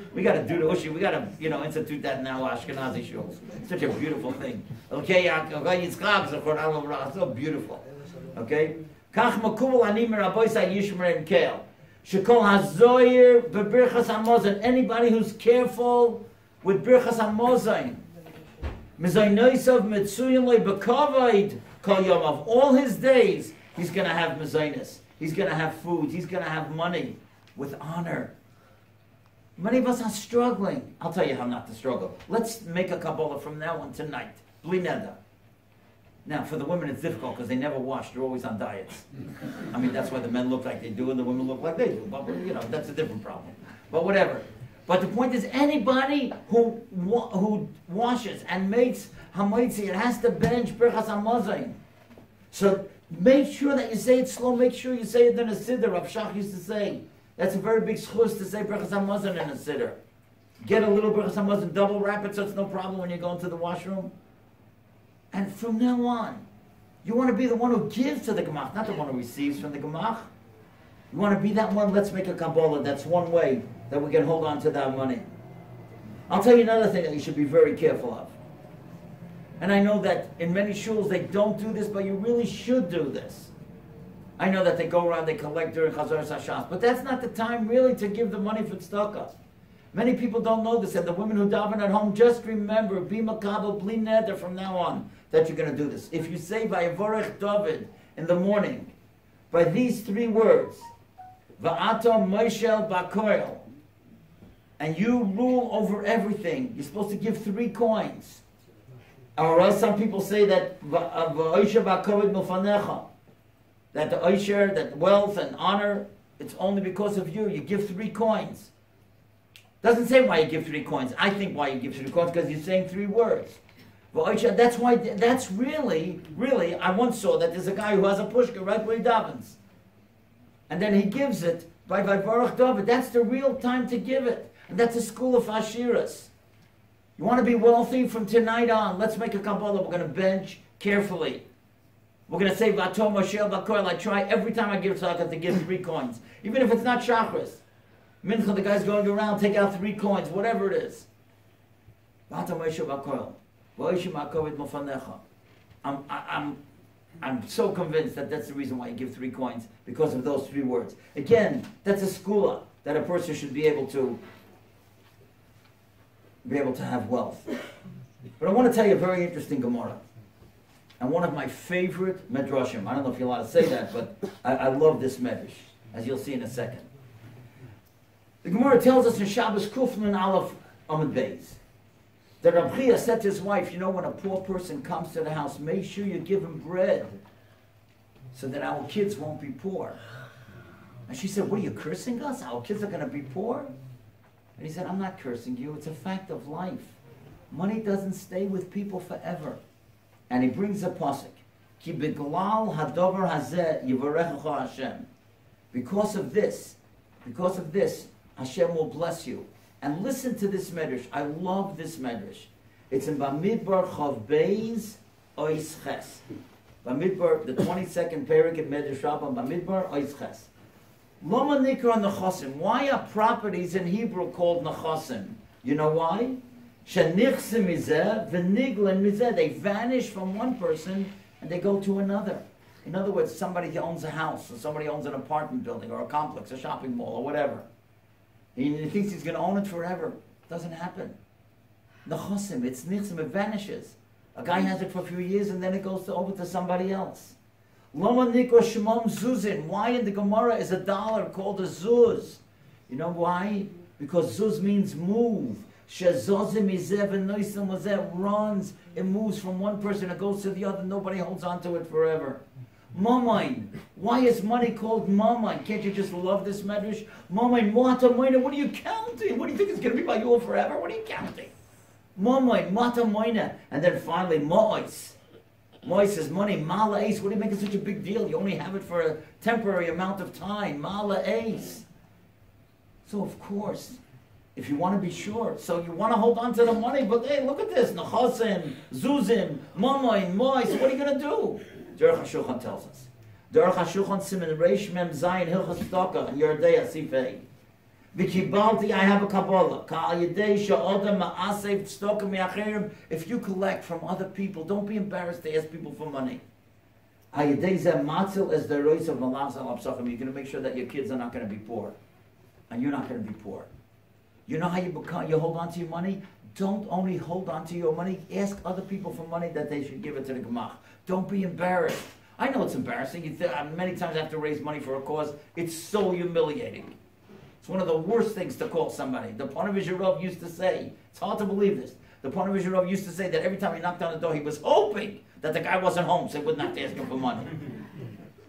do the Ushi. We gotta, you know, institute that in our Ashkenazi shuls. Such a beautiful thing. Elakei Yitzchak Zechronam Levracha. So beautiful. Okay. Kach makubal ani meraboisai yishmerem kel. Shekol hazoyer bebirchas hamozon. Anybody who's careful with birchas hamozon. Mezaynoisav mitzuyim lebekavod. Of all his days, he's going to have mezainis. He's going to have food. He's going to have money with honor. Many of us are struggling. I'll tell you how not to struggle. Let's make a Kabbalah from now on tonight. Bli neder. Now, for the women, it's difficult because they never wash. They're always on diets. I mean, that's why the men look like they do and the women look like they do. But, you know, that's a different problem. But whatever. But the point is, anybody who washes and makes hamoitzi, it has to bench birchas hamazon. So make sure that you say it slow. Make sure you say it in a siddur. Rav Shach used to say, that's a very big schus to say Berachas HaMazon in a siddur. Get a little Berachas HaMazon, double wrap it so it's no problem when you go into the washroom. And from now on, you want to be the one who gives to the Gemach, not the one who receives from the Gemach. You want to be that one, let's make a Kabbalah. That's one way that we can hold on to that money. I'll tell you another thing that you should be very careful of. And I know that in many shuls they don't do this, but you really should do this. I know that they go around, they collect during Chazar Sashas, but that's not the time really to give the money for tzedakah. Many people don't know this, and the women who daven at home, just remember, be makabel, bli neder from now on, that you're going to do this. If you say Vayivorech David in the morning, by these three words, Va'ato Moshel Bakoil, and you rule over everything, you're supposed to give 3 coins. Or else some people say that Va'osher Bakovid Milfanecha, that the Osher, that wealth and honor, it's only because of you. You give 3 coins. Doesn't say why you give 3 coins. I think why you give 3 coins, because you're saying 3 words. That's why, that's really, I once saw that there's a guy who has a pushka right where he davens. And then he gives it by Vayivorech David. That's the real time to give it. And that's a school of Ashiras. You want to be wealthy from tonight on, let's make a Kabbalah. We're going to bench carefully. We're going to say, Vato Moshel Bakoil. I try every time I give tzedakah to give 3 coins. Even if it's not Shachris. Mincha, the guy's going around, take out 3 coins, whatever it is. Vato Moshel Bakoil. I'm so convinced that that's the reason why you give 3 coins, because of those 3 words. Again, that's a skula that a person should be able to have wealth. But I want to tell you a very interesting Gemara. And one of my favorite Midrashim. I don't know if you're allowed to say that, but I love this Midrash, as you'll see in a second. The Gemara tells us in Shabbos Kuflin Aleph Amud Beis that Rav Chia said to his wife, you know, when a poor person comes to the house, make sure you give him bread so that our kids won't be poor. And she said, what are you cursing us? Our kids are going to be poor? And he said, I'm not cursing you. It's a fact of life. Money doesn't stay with people forever. And he brings a pasuk. Ki beglal hadover hazeh yivarechecha Hashem. Because of this, Hashem will bless you. And listen to this medrash. I love this medrash. It's in Bamidbar Chav Beis Ois Ches. Bamidbar, the 22nd parak in Medrash Rabbah, Bamidbar Ois Ches. Loma nikra nechasim. Why are properties in Hebrew called nechasim? You know why? Shenichsim mizeh v'niglen mizeh. They vanish from one person and they go to another. In other words, somebody owns a house, or somebody owns an apartment building, or a complex, a shopping mall, or whatever. And he thinks he's going to own it forever. Doesn't happen. Nechasim, it's nichsim, it vanishes. A guy has it for a few years and then it goes over to somebody else. Loma nikra shemam zuzin. Why in the Gemara is $1 called a zuz? You know why? Because zuz means move. Shezozim izev and noisim wazeh runs. It moves from one person, it goes to the other. Nobody holds on to it forever. Mamain. Why is money called mamain? Can't you just love this medrash? Mamain, mata moina. What are you counting? What do you think it's going to be by you forever? What are you counting? Mamain, mata moina. And then finally, mois. Mois is money. Mala ace. What are you making such a big deal? You only have it for a temporary amount of time. Mala ace. So of course, if you want to be sure, so you want to hold on to the money, but hey, look at this. Nechasim, zuzim, mamain, mois. What are you going to do? Derech HaShulchan tells us. Derech HaShulchan Siman Reish Mem Zayin Hilchas Tzedakah and Yerdei Asifei. V'kibalti, I have a Kabbalah. Ka'al Yedei Sha'odem Ma'asev Tzedakah Mi'acherim. If you collect from other people, don't be embarrassed to ask people for money. Al Yedei Zeh Matzil as the Reis of Malach Zal Absachim. You're going to make sure that your kids are not going to be poor. And you're not going to be poor. You know how you hold on to your money? Don't only hold on to your money. Ask other people for money that they should give it to the Gemach. Don't be embarrassed. I know it's embarrassing. Many times I have to raise money for a cause. It's so humiliating. It's one of the worst things to call somebody. The Ponevezher Rav used to say, it's hard to believe this. The Ponevezher Rav used to say that every time he knocked on the door, he was hoping that the guy wasn't home so he wouldn't have to ask him for money.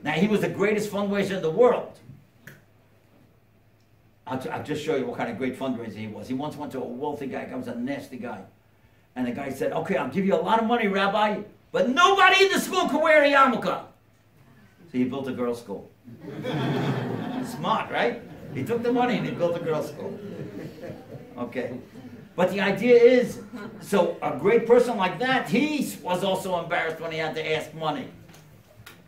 Now, he was the greatest fundraiser in the world. I'll just show you what kind of great fundraiser he was. He once went to a wealthy guy, was a nasty guy. And the guy said, okay, I'll give you a lot of money, Rabbi, but nobody in the school can wear a yarmulke. So he built a girls' school. Smart, right? He took the money and he built a girls' school. Okay. But the idea is, so a great person like that, he was also embarrassed when he had to ask money.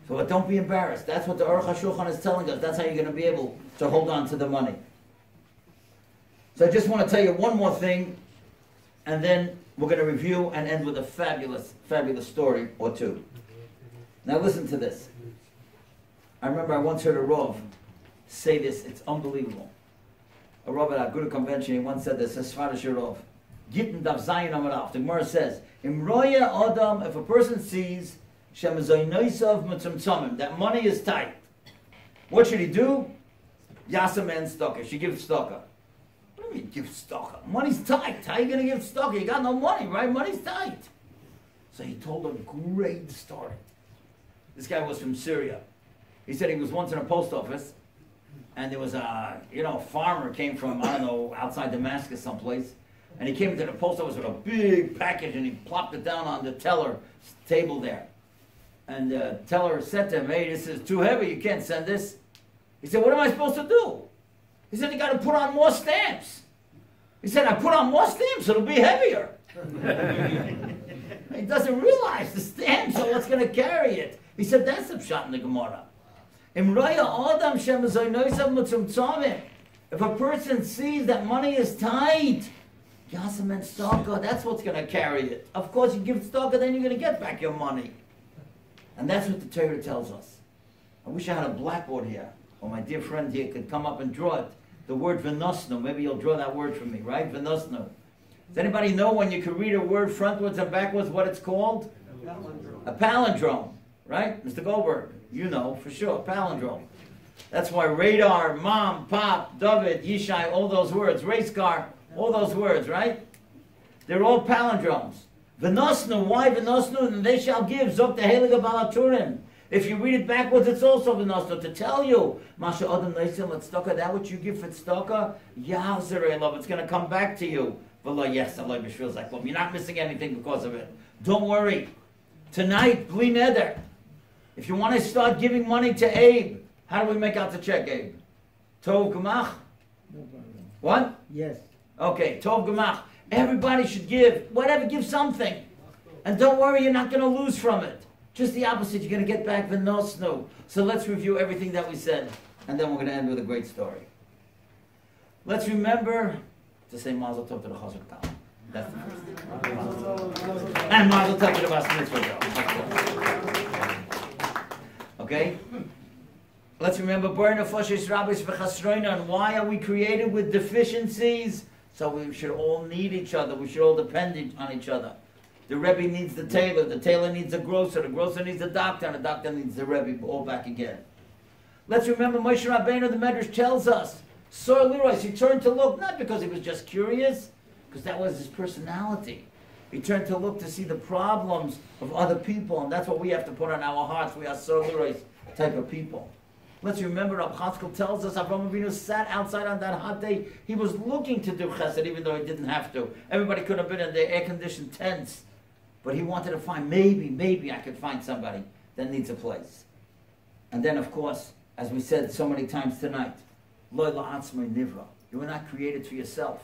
So don't be embarrassed. That's what the Aruch HaShulchan is telling us. That's how you're going to be able to hold on to the money. So I just want to tell you one more thing, and then we're going to review and end with a fabulous, fabulous story or two. Now listen to this. I remember I once heard a Rav say this. It's unbelievable. A Rav at a Guru convention, he once said this, a Svarish Rav. Gittin Daf Zayin Amarav. The Gemara says, Imroya Adam, if a person sees that money is tight, what should he do? Yasa man tzedakah. She gives tzedakah. What do you mean give tzedakah? Money's tight. How are you going to give tzedakah? You got no money, right? Money's tight. So he told a great story. This guy was from Syria. He said he was once in a post office, and there was a farmer came from, I don't know, outside Damascus someplace, and he came to the post office with a big package, and he plopped it down on the teller's table there. And the teller said to him, hey, this is too heavy, you can't send this. He said, what am I supposed to do? He said, you got to put on more stamps. He said, I put on more stamps, it'll be heavier. He doesn't realize the stamps are what's going to carry it. He said, that's the pshat in the Gemara. If a person sees that money is tight, that's what's going to carry it. Of course, you give tzedakah, then you're going to get back your money. And that's what the Torah tells us. I wish I had a blackboard here, or my dear friend here could come up and draw it. The word v'nosnu, maybe you'll draw that word for me, right? V'nosnu. Does anybody know when you can read a word frontwards and backwards what it's called? A palindrome, right? Mr. Goldberg, you know for sure, palindrome. That's why radar, mom, pop, David, Yishai, all those words, race car, all those words, right? They're all palindromes. V'nosnu, why v'nosnu? And they shall give, zok the Heilige Balaturim. If you read it backwards, it's also v'nosnu. To tell you, Masha Adam Leisim Tzedakah, that what you give for tzedakah, Yahzerei love, it's going to come back to you. V'lo yes, Allah b'shvil zaklom. You're not missing anything because of it. Don't worry. Tonight, bli neder. If you want to start giving money to Abe, how do we make out the check, Abe? Tov Gemach? No problem. What? Yes. Okay, Tov Gemach. Everybody should give, whatever, give something. And don't worry, you're not going to lose from it. Just the opposite, you're going to get back v'nosnu. So let's review everything that we said, and then we're going to end with a great story. Let's remember to say Mazel Tov to the Chesed Tal. That's the first thing. And Mazel Tov to the Bas Mitzvah. Okay? Let's remember, and why are we created with deficiencies? So we should all need each other. We should all depend on each other. The Rebbe needs the tailor needs the grocer needs the doctor, and the doctor needs the Rebbe, all back again. Let's remember Moshe Rabbeinu, the Midrash tells us, Sor Leroy, he turned to look, not because he was just curious, because that was his personality. He turned to look to see the problems of other people, and that's what we have to put on our hearts. We are Sor Leroy type of people. Let's remember, Rav Tzadqa tells us, Avraham Avinu sat outside on that hot day. He was looking to do chesed, even though he didn't have to. Everybody could have been in their air-conditioned tents. But he wanted to find, maybe I could find somebody that needs a place. And then, of course, as we said so many times tonight, Lo la'atzmai nivra. You were not created for yourself.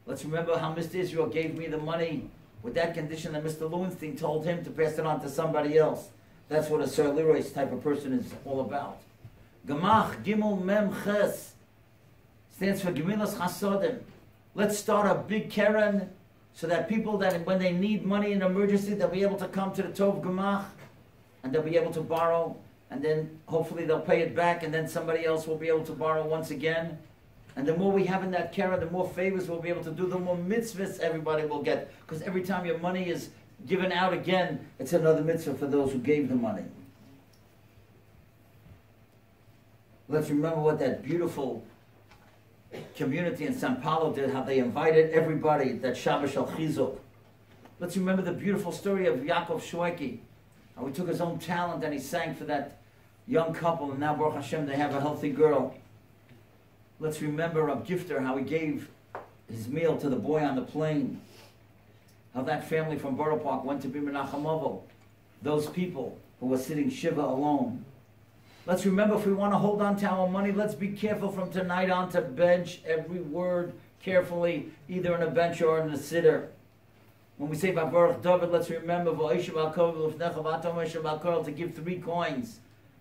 Let's remember how Mr. Israel gave me the money with that condition that Mr. Lewenstein told him to pass it on to somebody else. That's what a Sir Leroy's type of person is all about. Gemach, Gimel, Mem, Ches stands for Gemilas Chasodim. Let's start a big Keren so that people that when they need money in emergency, they'll be able to come to the Tov Gemach and they'll be able to borrow, and then hopefully they'll pay it back, and then somebody else will be able to borrow once again. And the more we have in that Keren, the more favors we'll be able to do, the more mitzvahs everybody will get. Because every time your money is given out again, it's another mitzvah for those who gave the money. Let's remember what that beautiful community in Sao Paulo did, how they invited everybody, that Shabbos Shal Chizuk. Let's remember the beautiful story of Yaakov Shweki, how he took his own talent and he sang for that young couple, and now Baruch Hashem, they have a healthy girl. Let's remember Rav Gifter, how he gave his meal to the boy on the plane, how that family from Borough Park went to be Menachem Avol, those people who were sitting Shiva alone. Let's remember, if we want to hold on to our money, let's be careful from tonight on to bench every word carefully, either in a bench or in a sitter. When we say Baruch David, let's remember to give 3 coins.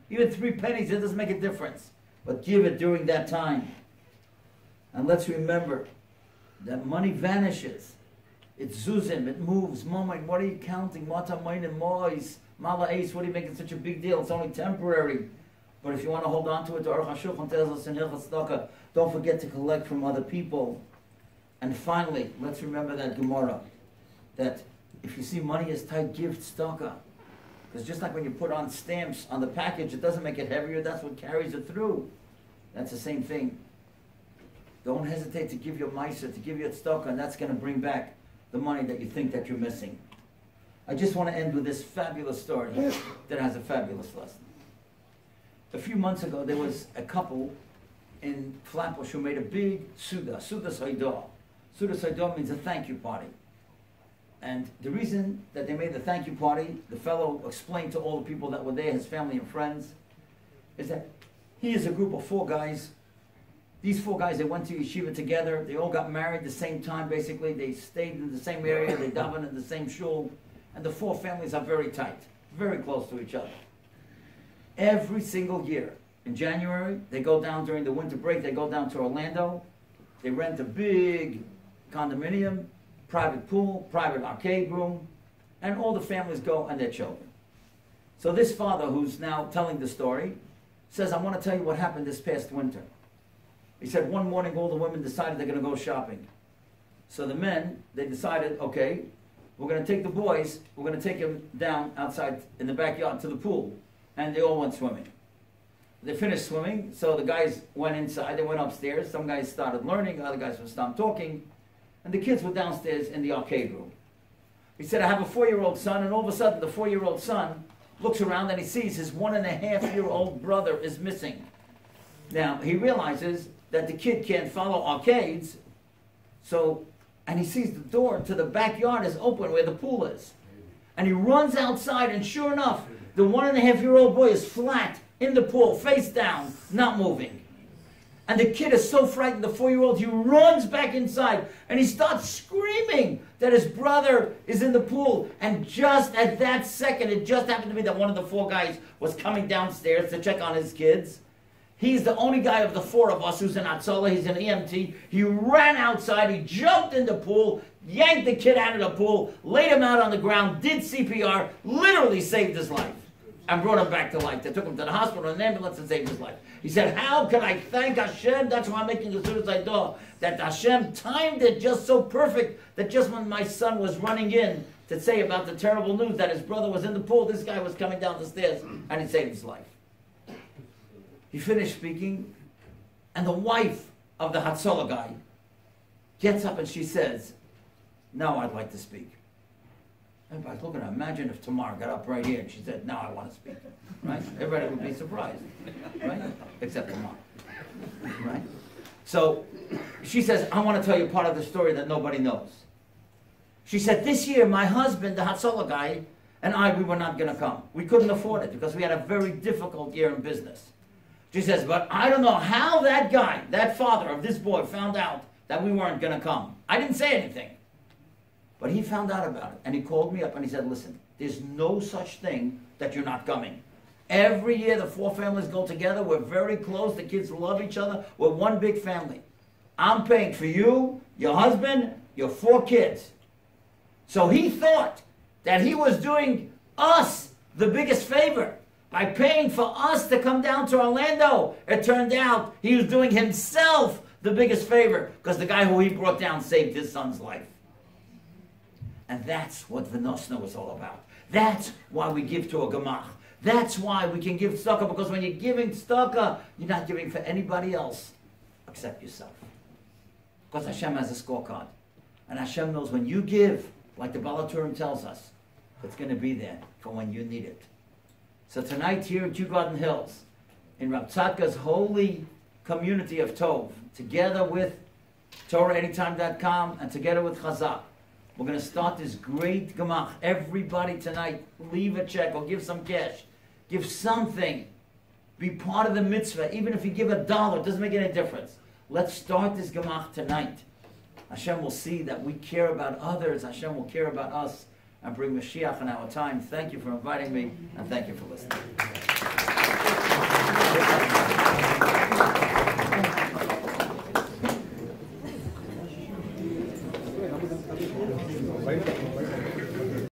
Even 3 pennies, it doesn't make a difference. But give it during that time. And let's remember that money vanishes. It's zuzim, it moves. Moment, what are you counting? What are you making such a big deal? It's only temporary. But if you want to hold on to it, the Aruch HaShulchan tells us in Hilchos Tzedakah, don't forget to collect from other people. And finally, let's remember that Gemara, that if you see money is tight, give tzedakah. Because just like when you put on stamps on the package, it doesn't make it heavier, that's what carries it through. That's the same thing. Don't hesitate to give your meiser, to give your tzedakah, and that's going to bring back the money that you think that you're missing. I just want to end with this fabulous story that has a fabulous lesson. A few months ago, there was a couple in Flatbush who made a big Suda Saidah. Suda Saidah means a thank you party. And the reason that they made the thank you party, the fellow explained to all the people that were there, his family and friends, is that he is a group of 4 guys. These 4 guys, they went to yeshiva together. They all got married at the same time, basically. They stayed in the same area. They davened in the same shul. And the 4 families are very tight, very close to each other. Every single year, in January, they go down during the winter break. They go down to Orlando. They rent a big condominium, private pool, private arcade room, and all the families go and their children. So this father, who's now telling the story, says, I want to tell you what happened this past winter. He said, one morning all the women decided they're going to go shopping. So the men, they decided, okay, we're going to take the boys, we're going to take them down outside in the backyard to the pool. And they all went swimming. They finished swimming, so the guys went inside, they went upstairs. Some guys started learning, other guys would stop talking. And the kids were downstairs in the arcade room. He said, I have a 4-year-old son, and all of a sudden the 4-year-old son looks around and he sees his 1.5-year-old brother is missing. Now, he realizes that the kid can't follow arcades, and he sees the door to the backyard is open where the pool is. And he runs outside, and sure enough, the 1.5-year-old boy is flat in the pool, face down, not moving. And the kid is so frightened, the 4-year-old, he runs back inside and he starts screaming that his brother is in the pool. And just at that second, it just happened to be that one of the 4 guys was coming downstairs to check on his kids. He's the only guy of the 4 of us who's an Atzola, he's an EMT. He ran outside, he jumped in the pool, yanked the kid out of the pool, laid him out on the ground, did CPR, literally saved his life. And brought him back to life. They took him to the hospital in an ambulance and saved his life. He said, how can I thank Hashem? That's why I'm making the Suda Saidah. That Hashem timed it just so perfect that just when my son was running in to say about the terrible news that his brother was in the pool, this guy was coming down the stairs and he saved his life. He finished speaking, and the wife of the Hatzola guy gets up and she says, now I'd like to speak. Everybody's looking at her. Imagine if Tamar got up right here and she said, now I want to speak. Right? Everybody would be surprised. Right? Except Tamar. Right? So she says, I want to tell you part of the story that nobody knows. She said, this year my husband, the Hatzola guy, and we were not going to come. We couldn't afford it because we had a very difficult year in business. She says, but I don't know how that guy, that father of this boy, found out that we weren't going to come. I didn't say anything. But he found out about it, and he called me up and he said, listen, there's no such thing that you're not coming. Every year the 4 families go together. We're very close. The kids love each other. We're one big family. I'm paying for you, your husband, your 4 kids. So he thought that he was doing us the biggest favor by paying for us to come down to Orlando. It turned out he was doing himself the biggest favor because the guy who he brought down saved his son's life. And that's what Vinosna was all about. That's why we give to a Gemach. That's why we can give tzedakah, because when you're giving tzedakah, you're not giving for anybody else except yourself. Because Hashem has a scorecard. And Hashem knows when you give, like the Baal HaTurim tells us, it's going to be there for when you need it. So tonight here in Kew Garden Hills, in Rav Tzadka's holy community of Tov, together with TorahAnytime.com and together with Chazak, we're going to start this great Gemach. Everybody tonight, leave a check or give some cash. Give something Be part of the mitzvah. Even if you give $1, it doesn't make any difference. Let's start this Gemach tonight. Hashem will see that we care about others. Hashem will care about us and bring Mashiach in our time. Thank you for inviting me, and thank you for listening.